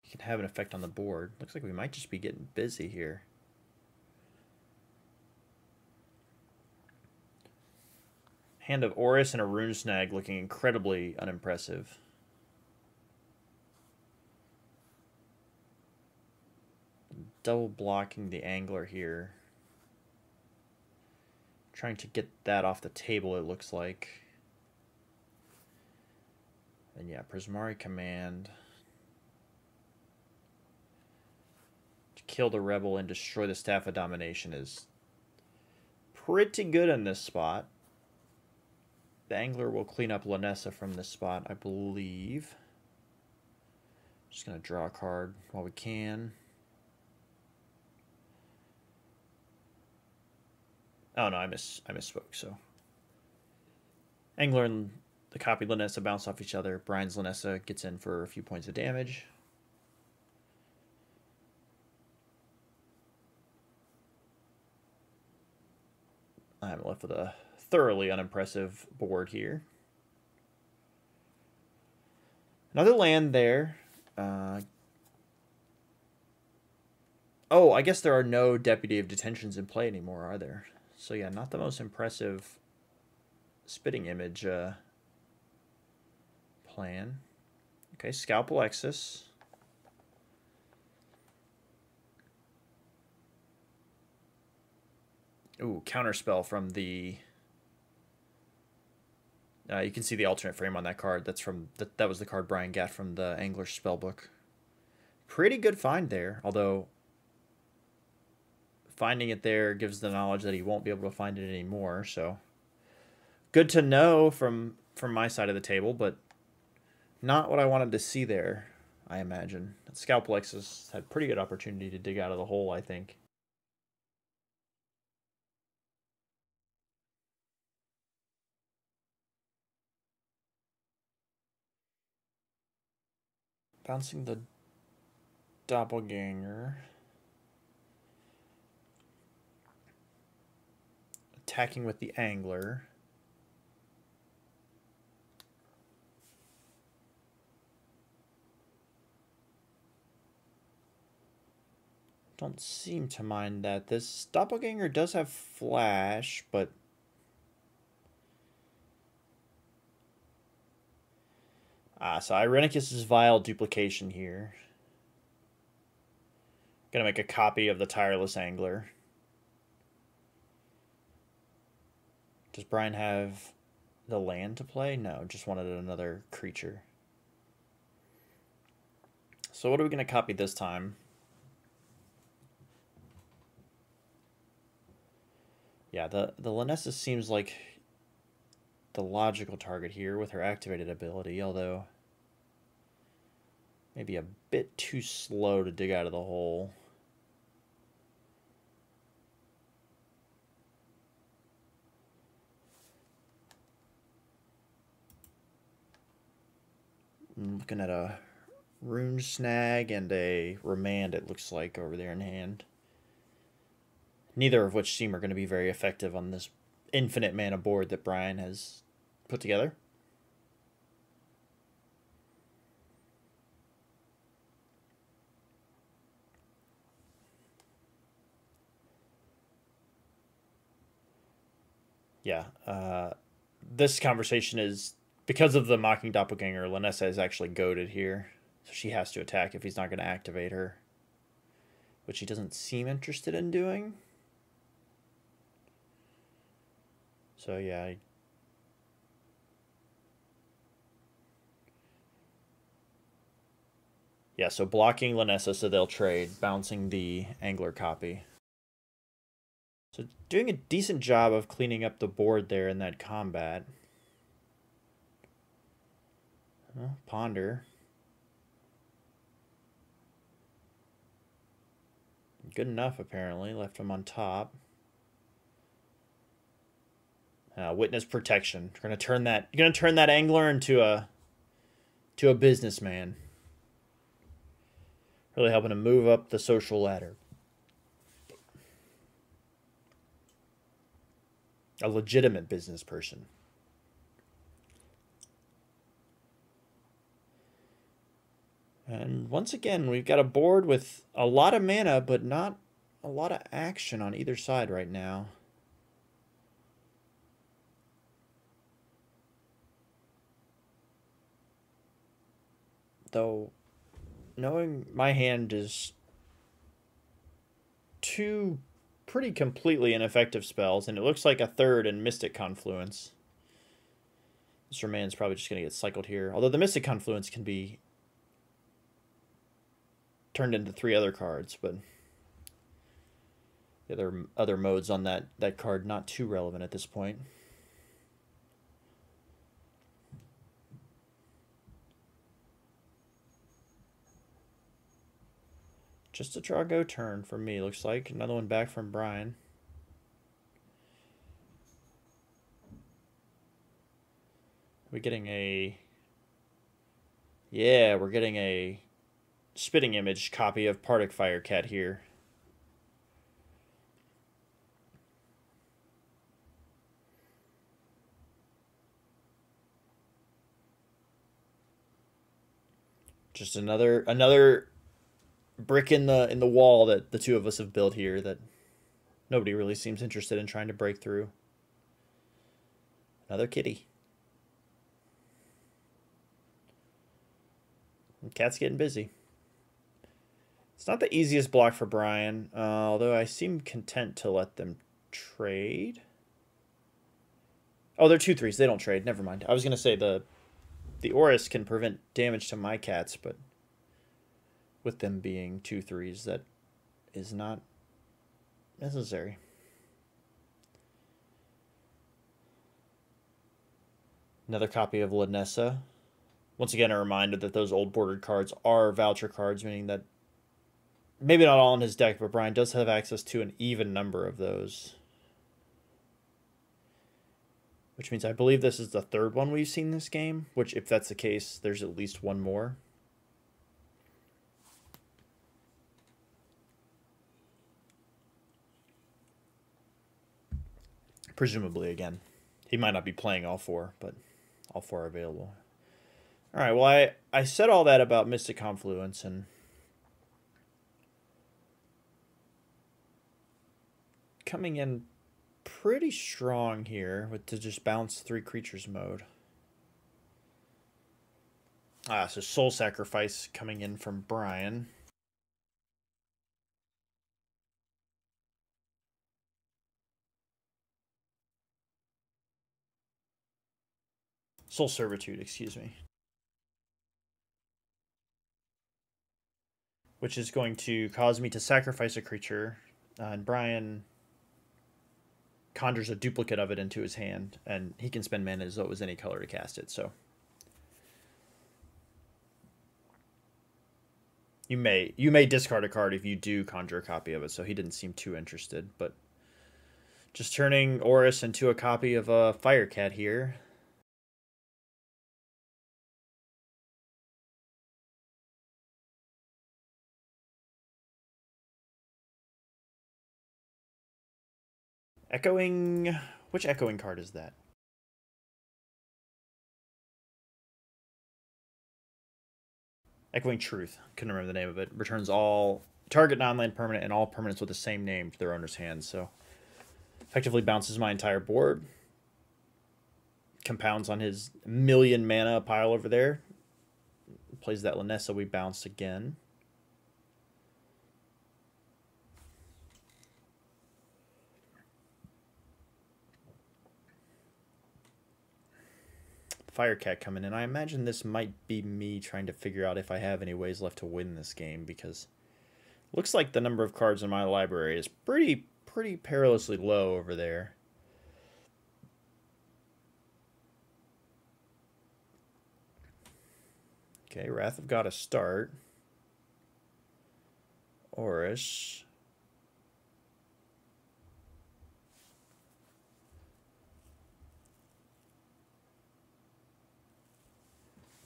can have an effect on the board. Looks like we might just be getting busy here. Hand of Oris and a Rune Snag looking incredibly unimpressive. Double blocking the Angler here. Trying to get that off the table, it looks like. And yeah, Prismari Command. To kill the Rebel and destroy the Staff of Domination is pretty good in this spot. The Angler will clean up Lanessa from this spot, I believe. Just going to draw a card while we can. Oh no, I misspoke. So Angler and the copied Lanessa bounce off each other. Bryan's Lanessa gets in for a few points of damage. I'm left with a thoroughly unimpressive board here. Another land there. Oh, I guess there are no Deputy of Detentions in play anymore, are there? So yeah, not the most impressive spitting image plan. Okay, Scalp Alexis. Ooh, counterspell from the... you can see the alternate frame on that card. That's from that was the card Bryan got from the Angler spellbook. Pretty good find there, although finding it there gives the knowledge that he won't be able to find it anymore. So good to know from my side of the table, but not what I wanted to see there, I imagine. Scalp Alexis had pretty good opportunity to dig out of the hole, I think. Bouncing the Doppelganger. Attacking with the Angler. Don't seem to mind that. This Doppelganger does have flash, but... so Irenicus' Vile Duplication here. Gonna make a copy of the Tireless Angler. Does Bryan have the land to play? No, just wanted another creature. So what are we gonna copy this time? Yeah, the Lanessa seems like the logical target here with her activated ability, although maybe a bit too slow to dig out of the hole. I'm looking at a Rune Snag and a Remand, it looks like, over there in hand. Neither of which seem are going to be very effective on this infinite mana board that Bryan has put together. Yeah, this conversation is, because of the Mocking Doppelganger, Lanessa is actually goaded here. So she has to attack if he's not going to activate her. Which he doesn't seem interested in doing. So yeah. Yeah, so blocking Lanessa so they'll trade, bouncing the Angler copy. So doing a decent job of cleaning up the board there in that combat. Well, Ponder. Good enough, apparently. Left him on top. Witness protection. You're gonna turn that angler into a businessman. Really helping him move up the social ladder. A legitimate business person. And once again, we've got a board with a lot of mana, but not a lot of action on either side right now. Though, knowing my hand is two pretty completely ineffective spells, and it looks like a third in Mystic Confluence. This Remain's probably just going to get cycled here. Although the Mystic Confluence can be turned into 3 other cards, but the other modes on that card not too relevant at this point. Just a draw go turn for me, looks like. Another one back from Bryan. We're getting a... Yeah, we're getting a spitting image copy of Partick Firecat here. Just another brick in the wall that the two of us have built here that nobody really seems interested in trying to break through. Another kitty. And Cat's getting busy. It's not the easiest block for Bryan, although I seem content to let them trade. Oh, they're 2/3s. They don't trade. Never mind. I was going to say the Aurus can prevent damage to my cats, but with them being 2/3s, that is not necessary. Another copy of Lanessa. Once again, a reminder that those old bordered cards are voucher cards, meaning that maybe not all in his deck, but Bryan does have access to an even number of those. Which means I believe this is the 3rd one we've seen this game, which if that's the case, there's at least one more. Presumably, again. He might not be playing all 4, but all 4 are available. All right, well, I said all that about Mystic Confluence, and coming in pretty strong here with to just bounce 3 creatures mode. So Soul Sacrifice coming in from Bryan. Soul Servitude, excuse me. Which is going to cause me to sacrifice a creature, and Bryan conjures a duplicate of it into his hand, and he can spend mana as though it was any color to cast it, so. You may discard a card if you do conjure a copy of it, so he didn't seem too interested, but just turning Aurus into a copy of a Firecat here. Echoing... Which Echoing card is that? Echoing Truth. Couldn't remember the name of it. Returns all... Target non-land permanent and all permanents with the same name to their owner's hands, so... Effectively bounces my entire board. Compounds on his 1,000,000 mana pile over there. Plays that Lanessa, we bounce again. Firecat coming in. I imagine this might be me trying to figure out if I have any ways left to win this game, because it looks like the number of cards in my library is pretty pretty perilously low over there. Okay, Wrath of God a start. Oris.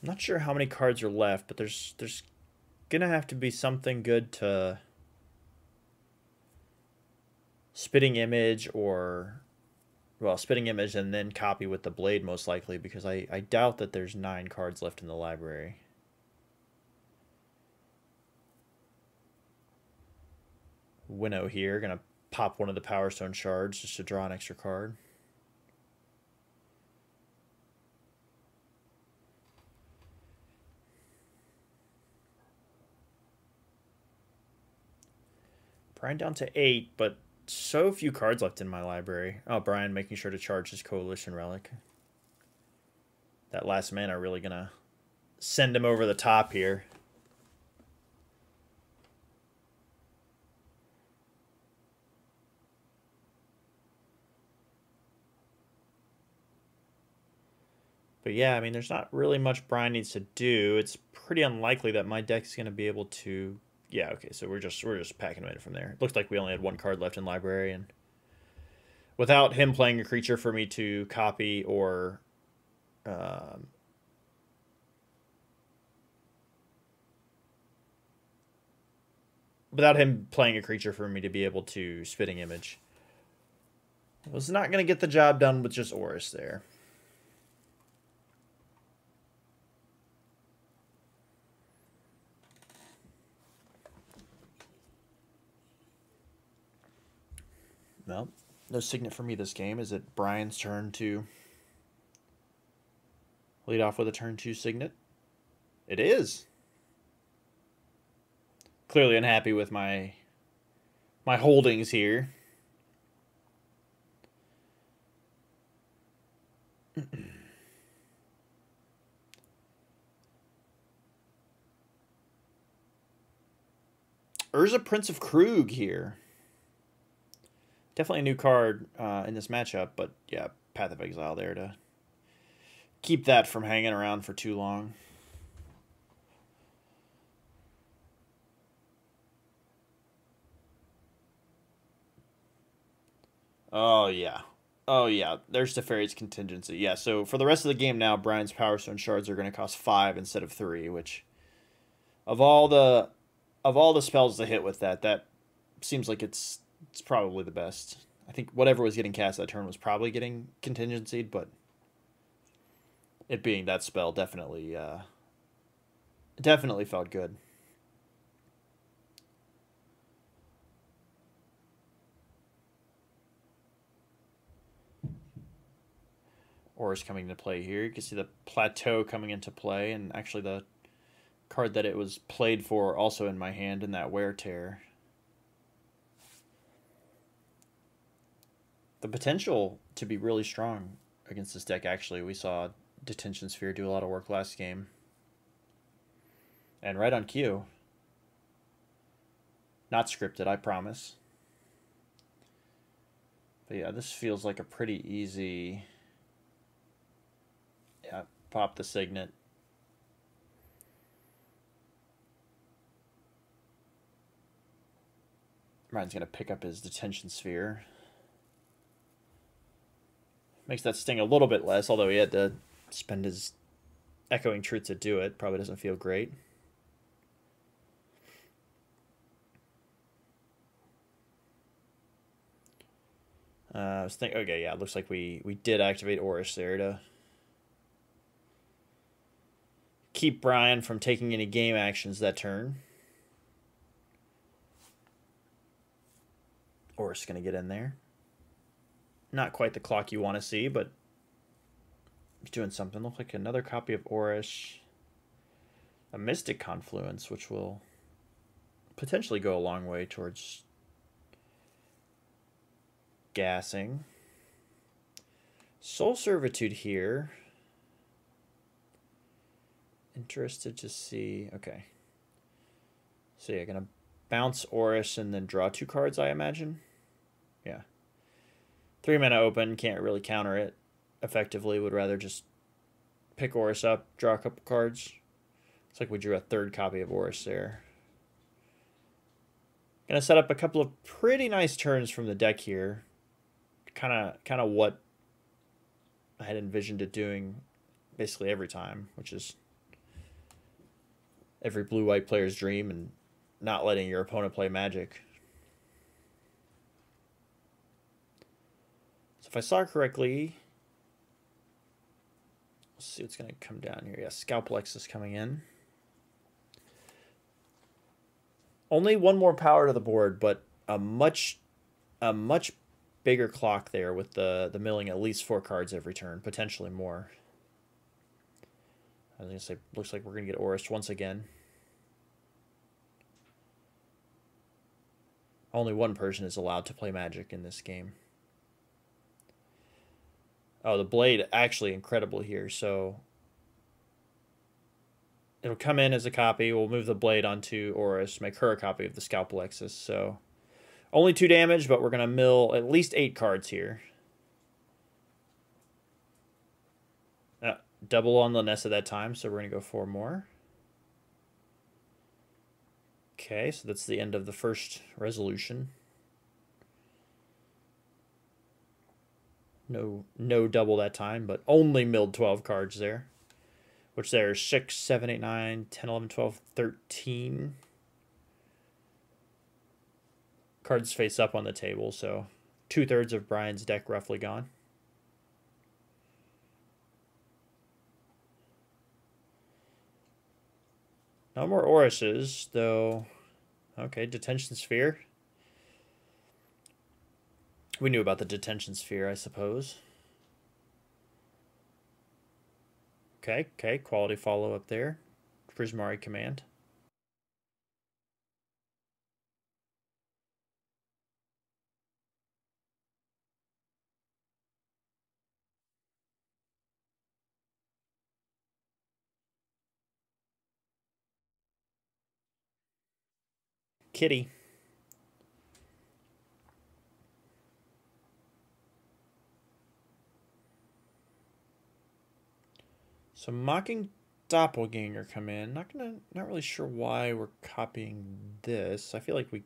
I'm not sure how many cards are left, but there's gonna have to be something good to Spitting Image or, well, Spitting Image and then copy with the blade most likely, because I doubt that there's 9 cards left in the library. Winnow here, gonna pop one of the Power Stone shards just to draw an extra card. Bryan down to 8, but so few cards left in my library. Oh, Bryan making sure to charge his Coalition Relic. That last mana really gonna send him over the top here. But yeah, I mean, there's not really much Bryan needs to do. It's pretty unlikely that my deck is going to be able to... Yeah, okay, so we're just packing it from there. It looks like we only had 1 card left in library, and without him playing a creature for me to copy or... without him playing a creature for me to be able to Spitting Image, I was not going to get the job done with just Oris there. Well, no Signet for me this game. Is it Bryan's turn to lead off with a turn 2 Signet? It is. Clearly unhappy with my holdings here. Urza Prince of Krug here. Definitely a new card in this matchup, but yeah, Path of Exile there to keep that from hanging around for too long. Oh, yeah. Oh, yeah. There's Teferi's Contingency. Yeah, so for the rest of the game now, Bryan's Power Stone shards are going to cost 5 instead of 3, which of all the spells to hit with that seems like it's probably the best. I think whatever was getting cast that turn was probably getting contingencied, but it being that spell definitely felt good. Oris coming into play here. You can see the Plateau coming into play, and actually the card that it was played for also in my hand in that Wear Tear. The potential to be really strong against this deck, actually. We saw Detention Sphere do a lot of work last game. And right on cue. Not scripted, I promise. But yeah, this feels like a pretty easy... Yeah, pop the Signet. Ryan's going to pick up his Detention Sphere. Makes that sting a little bit less, although he had to spend his Echoing Truth to do it. Probably doesn't feel great. I was thinking, okay, yeah, it looks like we did activate Oris there to keep Bryan from taking any game actions that turn. Oris going to get in there. Not quite the clock you want to see, but he's doing something. Looks like another copy of Oris. A Mystic Confluence, which will potentially go a long way towards gassing. Soul Servitude here. Interested to see. Okay. So yeah, gonna bounce Oris and then draw 2 cards, I imagine. 3-mana open, can't really counter it effectively. Would rather just pick Oris up, draw a couple cards. Looks like we drew a third copy of Oris there. Gonna set up a couple of pretty nice turns from the deck here. Kind of what I had envisioned it doing basically every time, which is every blue-white player's dream and not letting your opponent play Magic. So if I saw correctly, let's see what's going to come down here. Yeah, Scalpelex is coming in. Only one more power to the board, but a much bigger clock there with the milling at least 4 cards every turn, potentially more. I was going to say, looks like we're going to get Oris once again. Only one person is allowed to play Magic in this game. Oh, the Blade actually incredible here. So it'll come in as a copy. We'll move the Blade onto Oris, make her a copy of the Scalpelexis. So only 2 damage, but we're going to mill at least 8 cards here. Double on the Nessa that time, so we're going to go 4 more. Okay, so that's the end of the first resolution. No double that time, but only milled 12 cards there. Which there's 6, 7, 8, 9, 10, 11, 12, 13 cards face up on the table, so 2/3 of Bryan's deck roughly gone. No more Orises, though. Okay, Detention Sphere. We knew about the Detention Sphere, I suppose. Okay, quality follow-up there. Prismari Command. Kitty. So Mocking Doppelganger come in. Not really sure why we're copying this. I feel like we...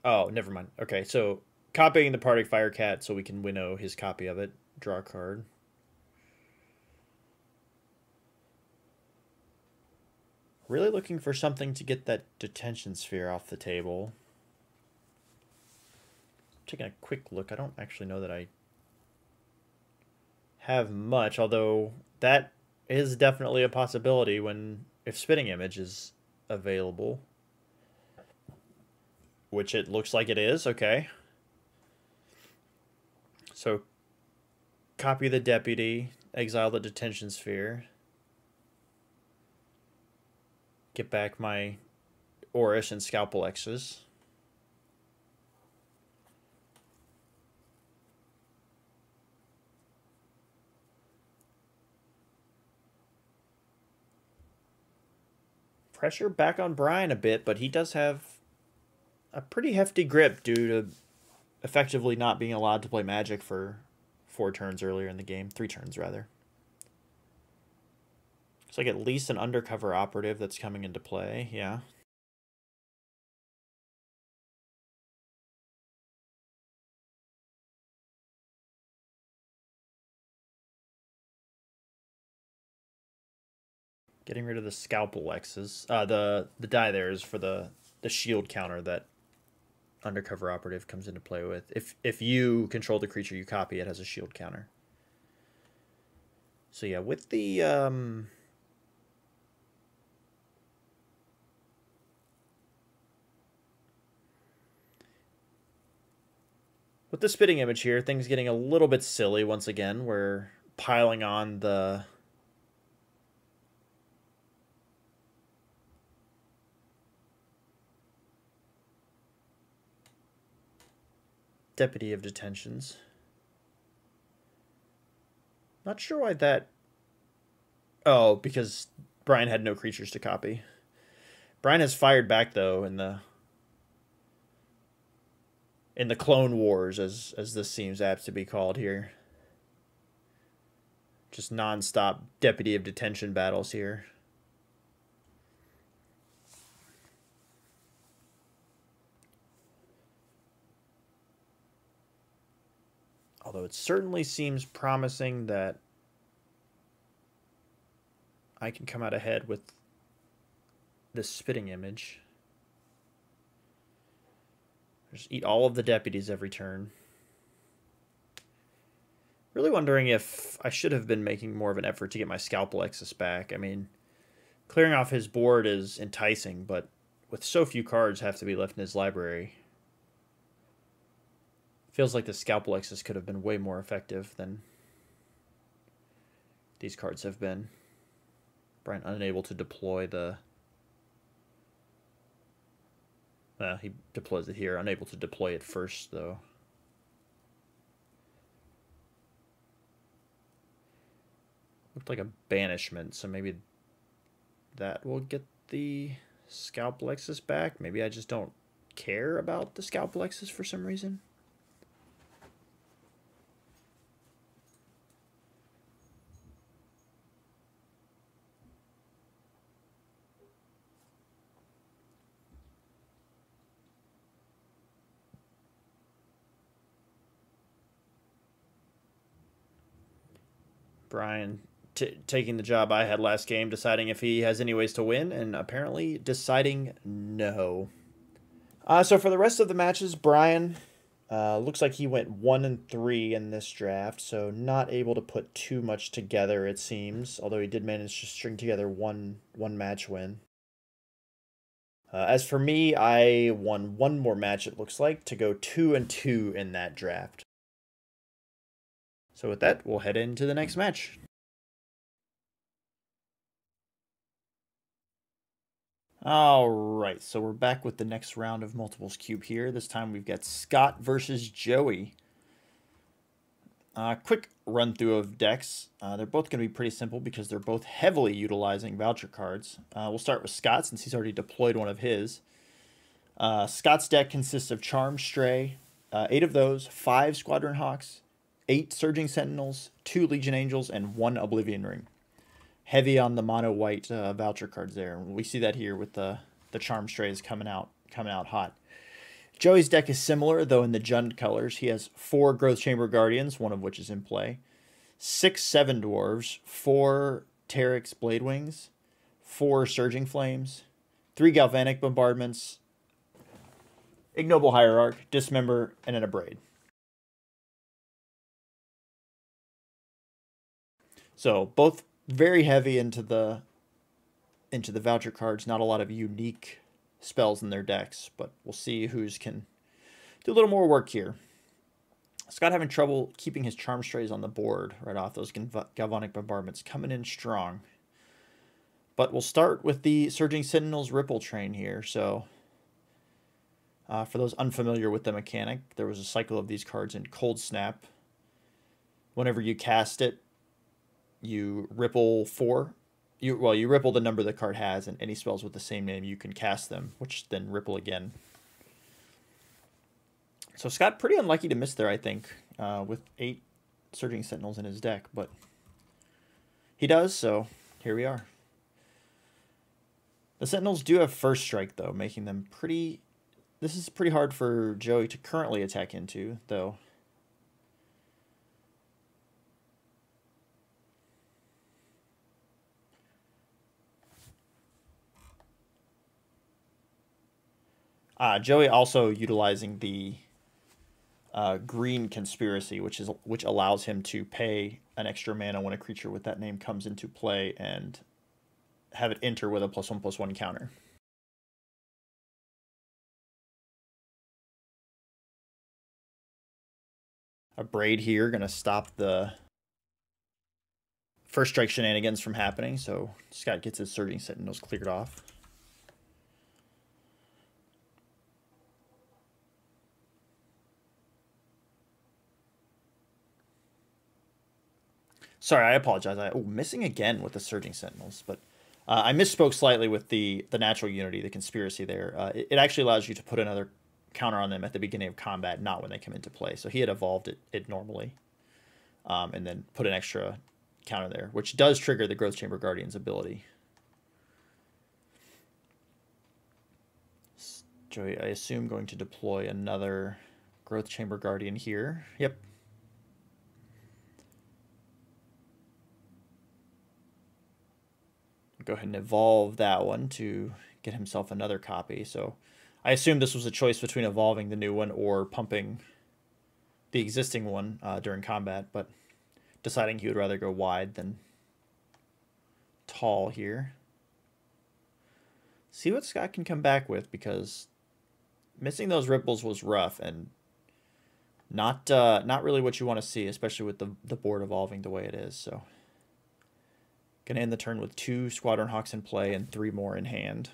Oh, never mind. Okay, so copying the Parting Firecat so we can winnow his copy of it. Draw a card. Really looking for something to get that Detention Sphere off the table. Taking a quick look. I don't actually know that I have much, although that is definitely a possibility if Spitting Image is available. Which it looks like it is, okay. So copy the Deputy, exile the Detention Sphere. Get back my Oris and Scalpelexes. Pressure back on Bryan a bit, but he does have a pretty hefty grip due to effectively not being allowed to play Magic for 4 turns earlier in the game. 3 turns, rather. Looks like at least an Undercover Operative that's coming into play, yeah. Getting rid of the Scalpelexes. The die there is for the shield counter that Undercover Operative comes into play with. If you control the creature you copy, it has a shield counter. So yeah, with the Spitting Image here, things getting a little bit silly once again. We're piling on the Deputy of Detentions. Not sure why that... Oh, because Bryan had no creatures to copy. Bryan has fired back, though, in the... in the Clone Wars, as this seems apt to be called here. Just non-stop deputy of detention battles here. Although it certainly seems promising that I can come out ahead with this spitting image. Just eat all of the deputies every turn. Really wondering if I should have been making more of an effort to get my Scalpel Exus back. I mean, clearing off his board is enticing, but with so few cards have to be left in his library, feels like the Scalpel Exus could have been way more effective than these cards have been. Bryan unable to deploy the... Well, he deploys it here. Unable to deploy it first, though. Looked like a banishment, so maybe that will get the Scalpel Exus back. Maybe I just don't care about the Scalpel Exus for some reason. Bryan taking the job I had last game, deciding if he has any ways to win, and apparently deciding no. So for the rest of the matches, Bryan looks like he went 1-3 in this draft, so not able to put too much together, it seems, although he did manage to string together one match win. As for me, I won one more match, it looks like, to go 2-2 in that draft. So with that, we'll head into the next match. Alright, so we're back with the next round of Multiples Cube here. This time we've got Scott versus Joey. Quick run through of decks. They're both going to be pretty simple because they're both heavily utilizing voucher cards. We'll start with Scott since he's already deployed one of his. Scott's deck consists of Charmed Stray, 8 of those, 5 Squadron Hawks, 8 Surging Sentinels, 2 Legion Angels, and 1 Oblivion Ring. Heavy on the mono-white voucher cards there. We see that here with the Charmed Strays coming out hot. Joey's deck is similar, though in the Jund colors. He has 4 Growth Chamber Guardians, one of which is in play, 6 Seven Dwarves, 4 Terex Bladewings, 4 Surging Flames, 3 Galvanic Bombardments, Ignoble Hierarch, Dismember, and an Abrade. So both very heavy into the voucher cards. Not a lot of unique spells in their decks, but we'll see who's can do a little more work here. Scott having trouble keeping his Charm Strays on the board right off. Those Galvanic Bombardments coming in strong. But we'll start with the Surging Sentinels Ripple Train here. So for those unfamiliar with the mechanic, there was a cycle of these cards in Cold Snap. Whenever you cast it, you ripple 4. You ripple the number the card has, and any spells with the same name, you can cast them, which then ripple again. So Scott pretty unlucky to miss there, I think, with 8 Surging Sentinels in his deck, but he does, so here we are. The Sentinels do have First Strike, though, making them pretty... This is pretty hard for Joey to currently attack into, though. Joey also utilizing the green Conspiracy, which allows him to pay an extra mana when a creature with that name comes into play and have it enter with a +1/+1 counter. Abrade here going to stop the First Strike shenanigans from happening, so Scott gets his Surging Sentinels cleared off. Sorry, I apologize. Missing again with the Surging Sentinels, but I misspoke slightly with the natural unity, the Conspiracy there. It actually allows you to put another counter on them at the beginning of combat, not when they come into play. So he had evolved it normally, and then put an extra counter there, which does trigger the Growth Chamber Guardian's ability. Joey, I assume, going to deploy another Growth Chamber Guardian here. Yep. Go ahead and evolve that one to get himself another copy. So I assume this was a choice between evolving the new one or pumping the existing one during combat, but deciding he would rather go wide than tall here. See what Scott can come back with, because missing those ripples was rough and not really what you want to see, especially with the board evolving the way it is. So gonna end the turn with 2 Squadron Hawks in play and 3 more in hand.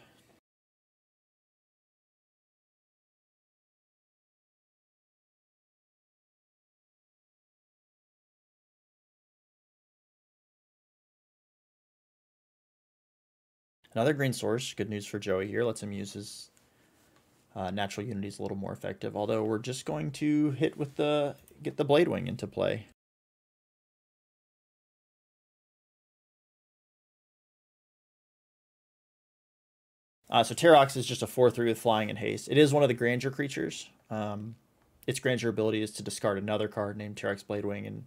Another green source, good news for Joey here. Lets him use his natural unities a little more effective. Although we're just going to hit with get the Blade Wing into play. So Terox is just a 4/3 with flying and haste. It is one of the Grandeur creatures. Its Grandeur ability is to discard another card named Terox Bladewing, and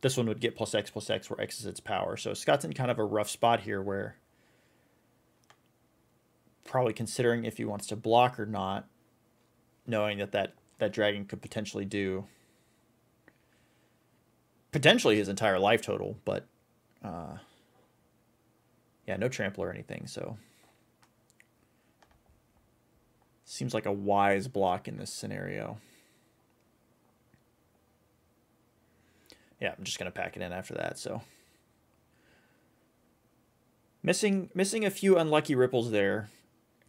this one would get +X/+X, where X is its power. So Scott's in kind of a rough spot here, where probably considering if he wants to block or not, knowing that dragon could potentially do his entire life total, but yeah, no trample or anything, so seems like a wise block in this scenario. Yeah, I'm just gonna pack it in after that. So missing a few unlucky ripples there,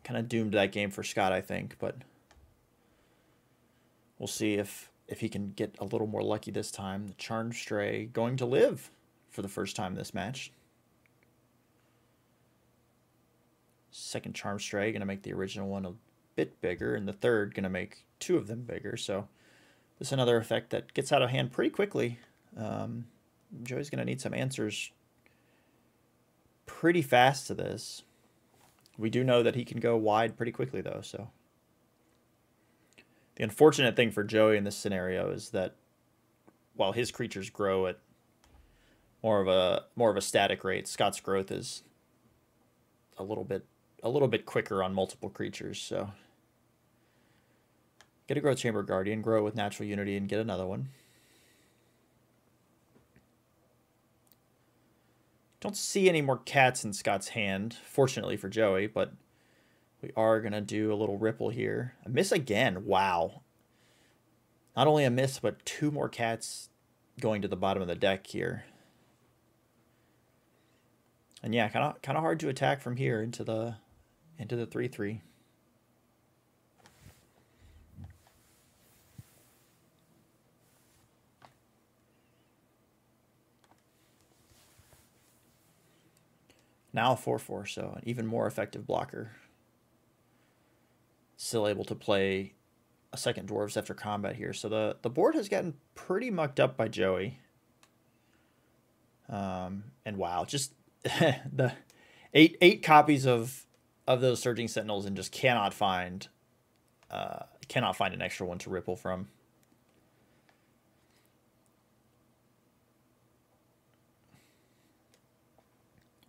kind of doomed that game for Scott, I think, but we'll see if he can get a little more lucky this time. The Charmed Stray going to live for the first time this match. Second Charmed Stray going to make the original one a bit bigger, and the third going to make 2 of them bigger. So this is another effect that gets out of hand pretty quickly. Joey's going to need some answers pretty fast to this. We do know that he can go wide pretty quickly, though. So the unfortunate thing for Joey in this scenario is that while his creatures grow at more of a static rate, Scott's growth is a little bit quicker on multiple creatures. So get a Growth Chamber Guardian, grow with natural unity, and get another one. Don't see any more cats in Scott's hand, fortunately for Joey, but we are going to do a little ripple here. A miss again. Wow. Not only a miss, but 2 more cats going to the bottom of the deck here. And yeah, kind of hard to attack from here into the 3/3. Now a 4/4, so an even more effective blocker. Still able to play a second Dwarves after combat here. So the board has gotten pretty mucked up by Joey. And wow, just the eight copies of those Surging Sentinels, and just cannot find an extra one to ripple from.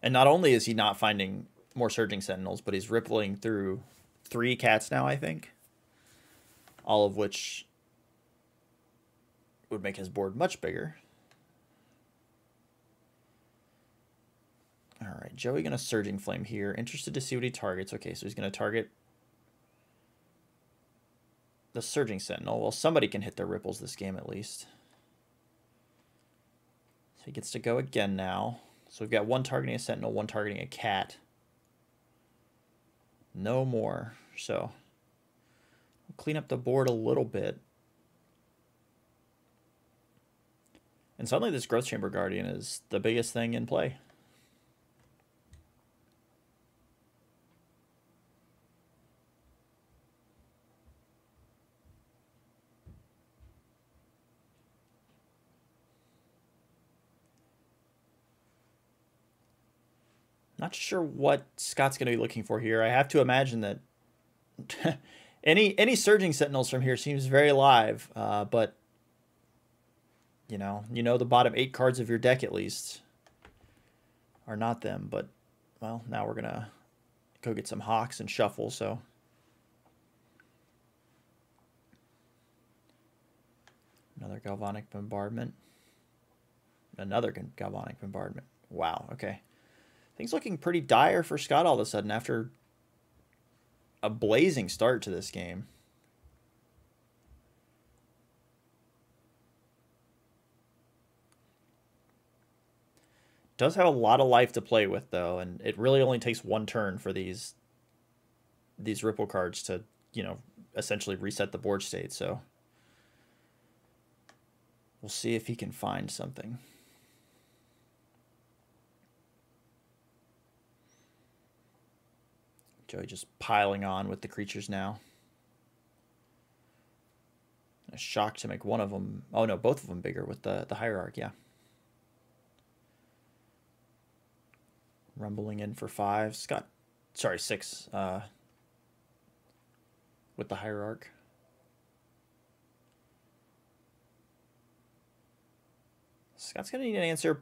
And not only is he not finding more Surging Sentinels, but he's rippling through 3 cats now, I think. All of which would make his board much bigger. All right, Joey going to Surging Flame here. Interested to see what he targets. Okay, so he's going to target the Surging Sentinel. Well, somebody can hit their ripples this game at least. So he gets to go again now. So we've got 1 targeting a Sentinel, 1 targeting a cat. No more. So we'll clean up the board a little bit. And suddenly this Growth Chamber Guardian is the biggest thing in play. Not sure what Scott's going to be looking for here. I have to imagine that any Surging Sentinels from here seems very live, but you know the bottom 8 cards of your deck at least are not them. But well, now we're gonna go get some Hawks and shuffle. So another Galvanic Bombardment, another Galvanic Bombardment. Wow. Okay. Things looking pretty dire for Scott all of a sudden after a blazing start to this game. Does have a lot of life to play with, though, and it really only takes one turn for these ripple cards to, you know, essentially reset the board state. So we'll see if he can find something. Joey just piling on with the creatures now. A shock to make one of them. Oh no, both of them bigger with the Hierarch. Yeah. Rumbling in for 5. Scott, sorry, 6. With the Hierarch. Scott's gonna need an answer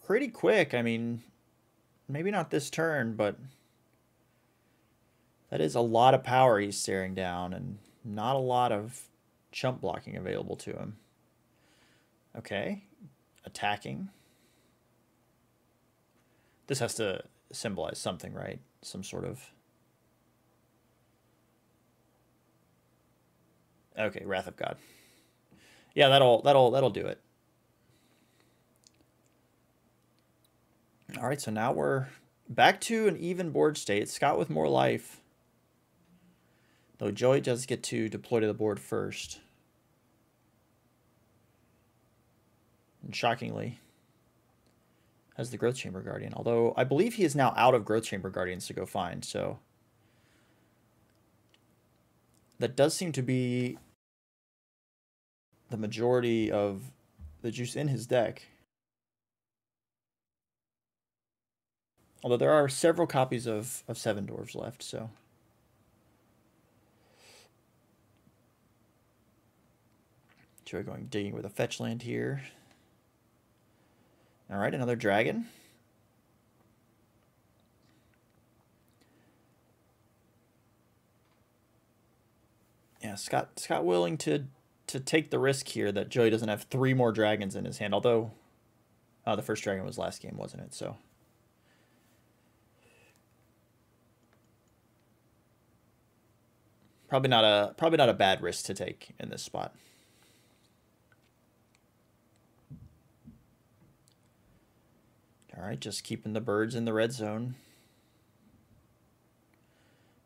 pretty quick. I mean, maybe not this turn, but that is a lot of power he's staring down and not a lot of chump blocking available to him. Okay. Attacking. This has to symbolize something, right? Some sort of... Okay, Wrath of God. Yeah, that'll do it. All right, so now we're back to an even board state. Scott with more life. Though Joey does get to deploy to the board first. And shockingly, has the Growth Chamber Guardian. Although I believe he is now out of Growth Chamber Guardians to go find, so that does seem to be the majority of the juice in his deck. Although there are several copies of Seven Dwarves left, so... Joey going digging with a fetch land here. All right, another dragon. Yeah, Scott willing to take the risk here that Joey doesn't have 3 more dragons in his hand. Although, the first dragon was last game, wasn't it? So probably not a bad risk to take in this spot. All right, just keeping the birds in the red zone.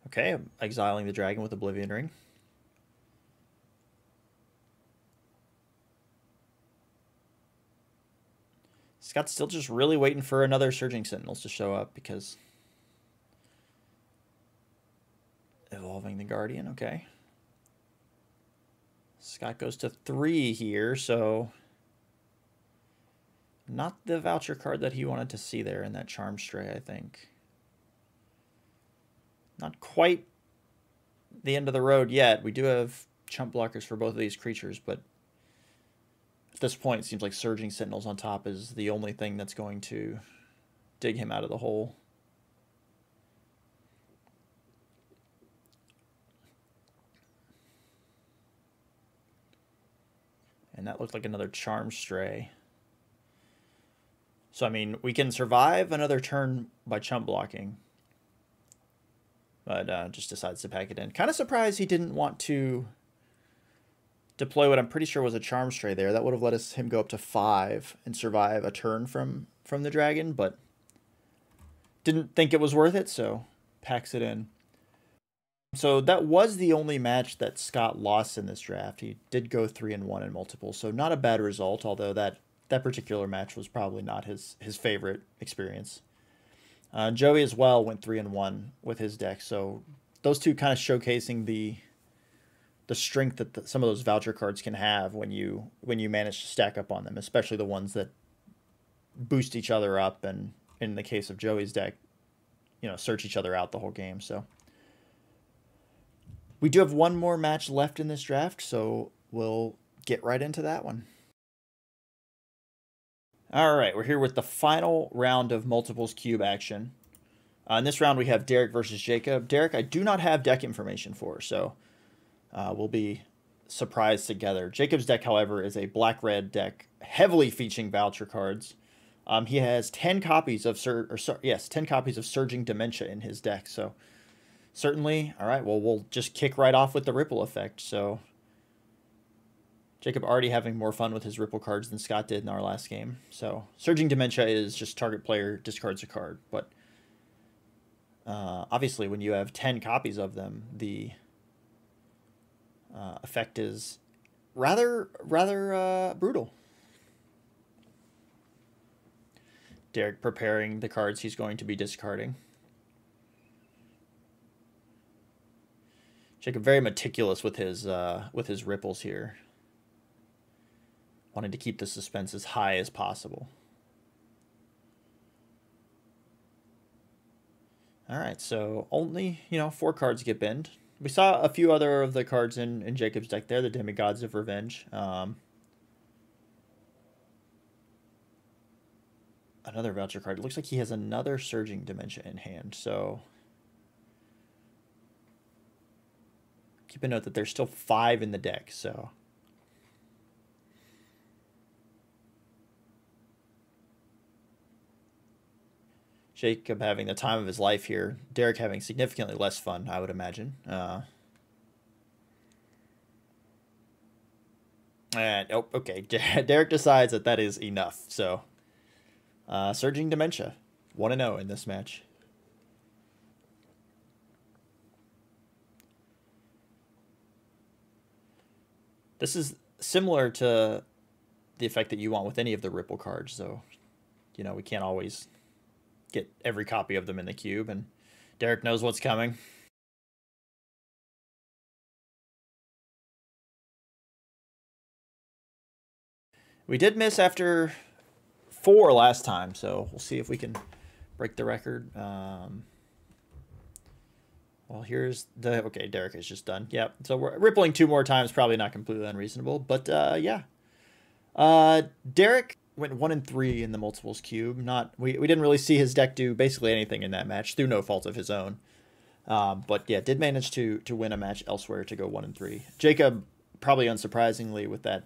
Okay, I'm exiling the dragon with Oblivion Ring. Scott's still just really waiting for another Surging Sentinels to show up because... Evolving the Guardian, okay. Scott goes to 3 here, so... Not the voucher card that he wanted to see there in that Charm Stray, I think. Not quite the end of the road yet. We do have chump blockers for both of these creatures, but at this point it seems like Surging Sentinels on top is the only thing that's going to dig him out of the hole. And that looked like another Charm Stray. So, I mean, we can survive another turn by chump blocking. But just decides to pack it in. Kind of surprised he didn't want to deploy what I'm pretty sure was a Charm Stray there. That would have let him go up to 5 and survive a turn from the dragon. But didn't think it was worth it, so packs it in. So that was the only match that Scott lost in this draft. He did go 3-1 in multiple, so not a bad result, although that particular match was probably not his favorite experience. Joey as well went 3-1 with his deck, so those two kind of showcasing the strength that some of those voucher cards can have when you manage to stack up on them, especially the ones that boost each other up and in the case of Joey's deck, search each other out the whole game. So we do have one more match left in this draft, so we'll get right into that one. All right, we're here with the final round of multiples cube action. In this round, we have Derek versus Jacob. Derek, I do not have deck information for, so we'll be surprised together. Jacob's deck, however, is a black-red deck, heavily featuring voucher cards. He has 10 copies of 10 copies of Surging Dementia in his deck. So certainly, all right. Well, we'll just kick right off with the ripple effect. So Jacob already having more fun with his ripple cards than Scott did in our last game. So Surging Dementia is just target player discards a card, but obviously when you have 10 copies of them, the effect is rather brutal. Derek preparing the cards he's going to be discarding. Jacob very meticulous with his ripples here, wanting to keep the suspense as high as possible. All right, so only 4 cards get binned. We saw a few other of the cards in Jacob's deck there, the Demigods of Revenge. Another voucher card. It looks like he has another Surging Dementia in hand. So keep a note that there's still 5 in the deck. So Jacob having the time of his life here. Derek having significantly less fun, I would imagine. Okay. Derek decides that is enough. So Surging Dementia, 1-0 in this match. This is similar to the effect that you want with any of the ripple cards. So, we can't always get every copy of them in the cube, and Derek knows what's coming. We did miss after 4 last time, so we'll see if we can break the record. Well, here's the... Okay, Derek is just done. Yep, so we're rippling 2 more times, probably not completely unreasonable, but yeah. Derek went 1-3 in the multiples cube. We didn't really see his deck do basically anything in that match, through no fault of his own. But yeah, did manage to win a match elsewhere to go 1-3. Jacob, probably unsurprisingly, with that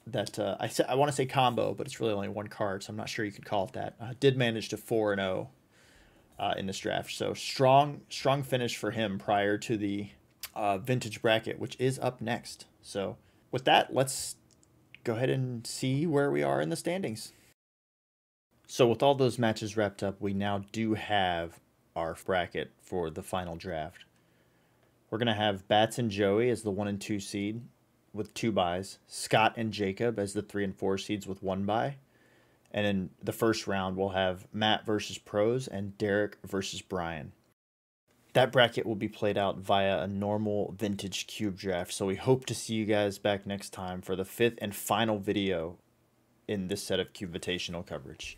I want to say combo, but it's really only 1 card, so I'm not sure you could call it that. Did manage to 4-0 in this draft, so strong finish for him prior to the vintage bracket, which is up next. So with that, let's go ahead and see where we are in the standings. So with all those matches wrapped up, we now do have our bracket for the final draft. We're gonna have Bats and Joey as the 1 and 2 seed with 2 buys, Scott and Jacob as the 3 and 4 seeds with 1 buy, and in the first round we'll have Matt versus Prose and Derek versus Bryan. That bracket will be played out via a normal vintage cube draft, so we hope to see you guys back next time for the 5th and final video in this set of Cubevitational coverage.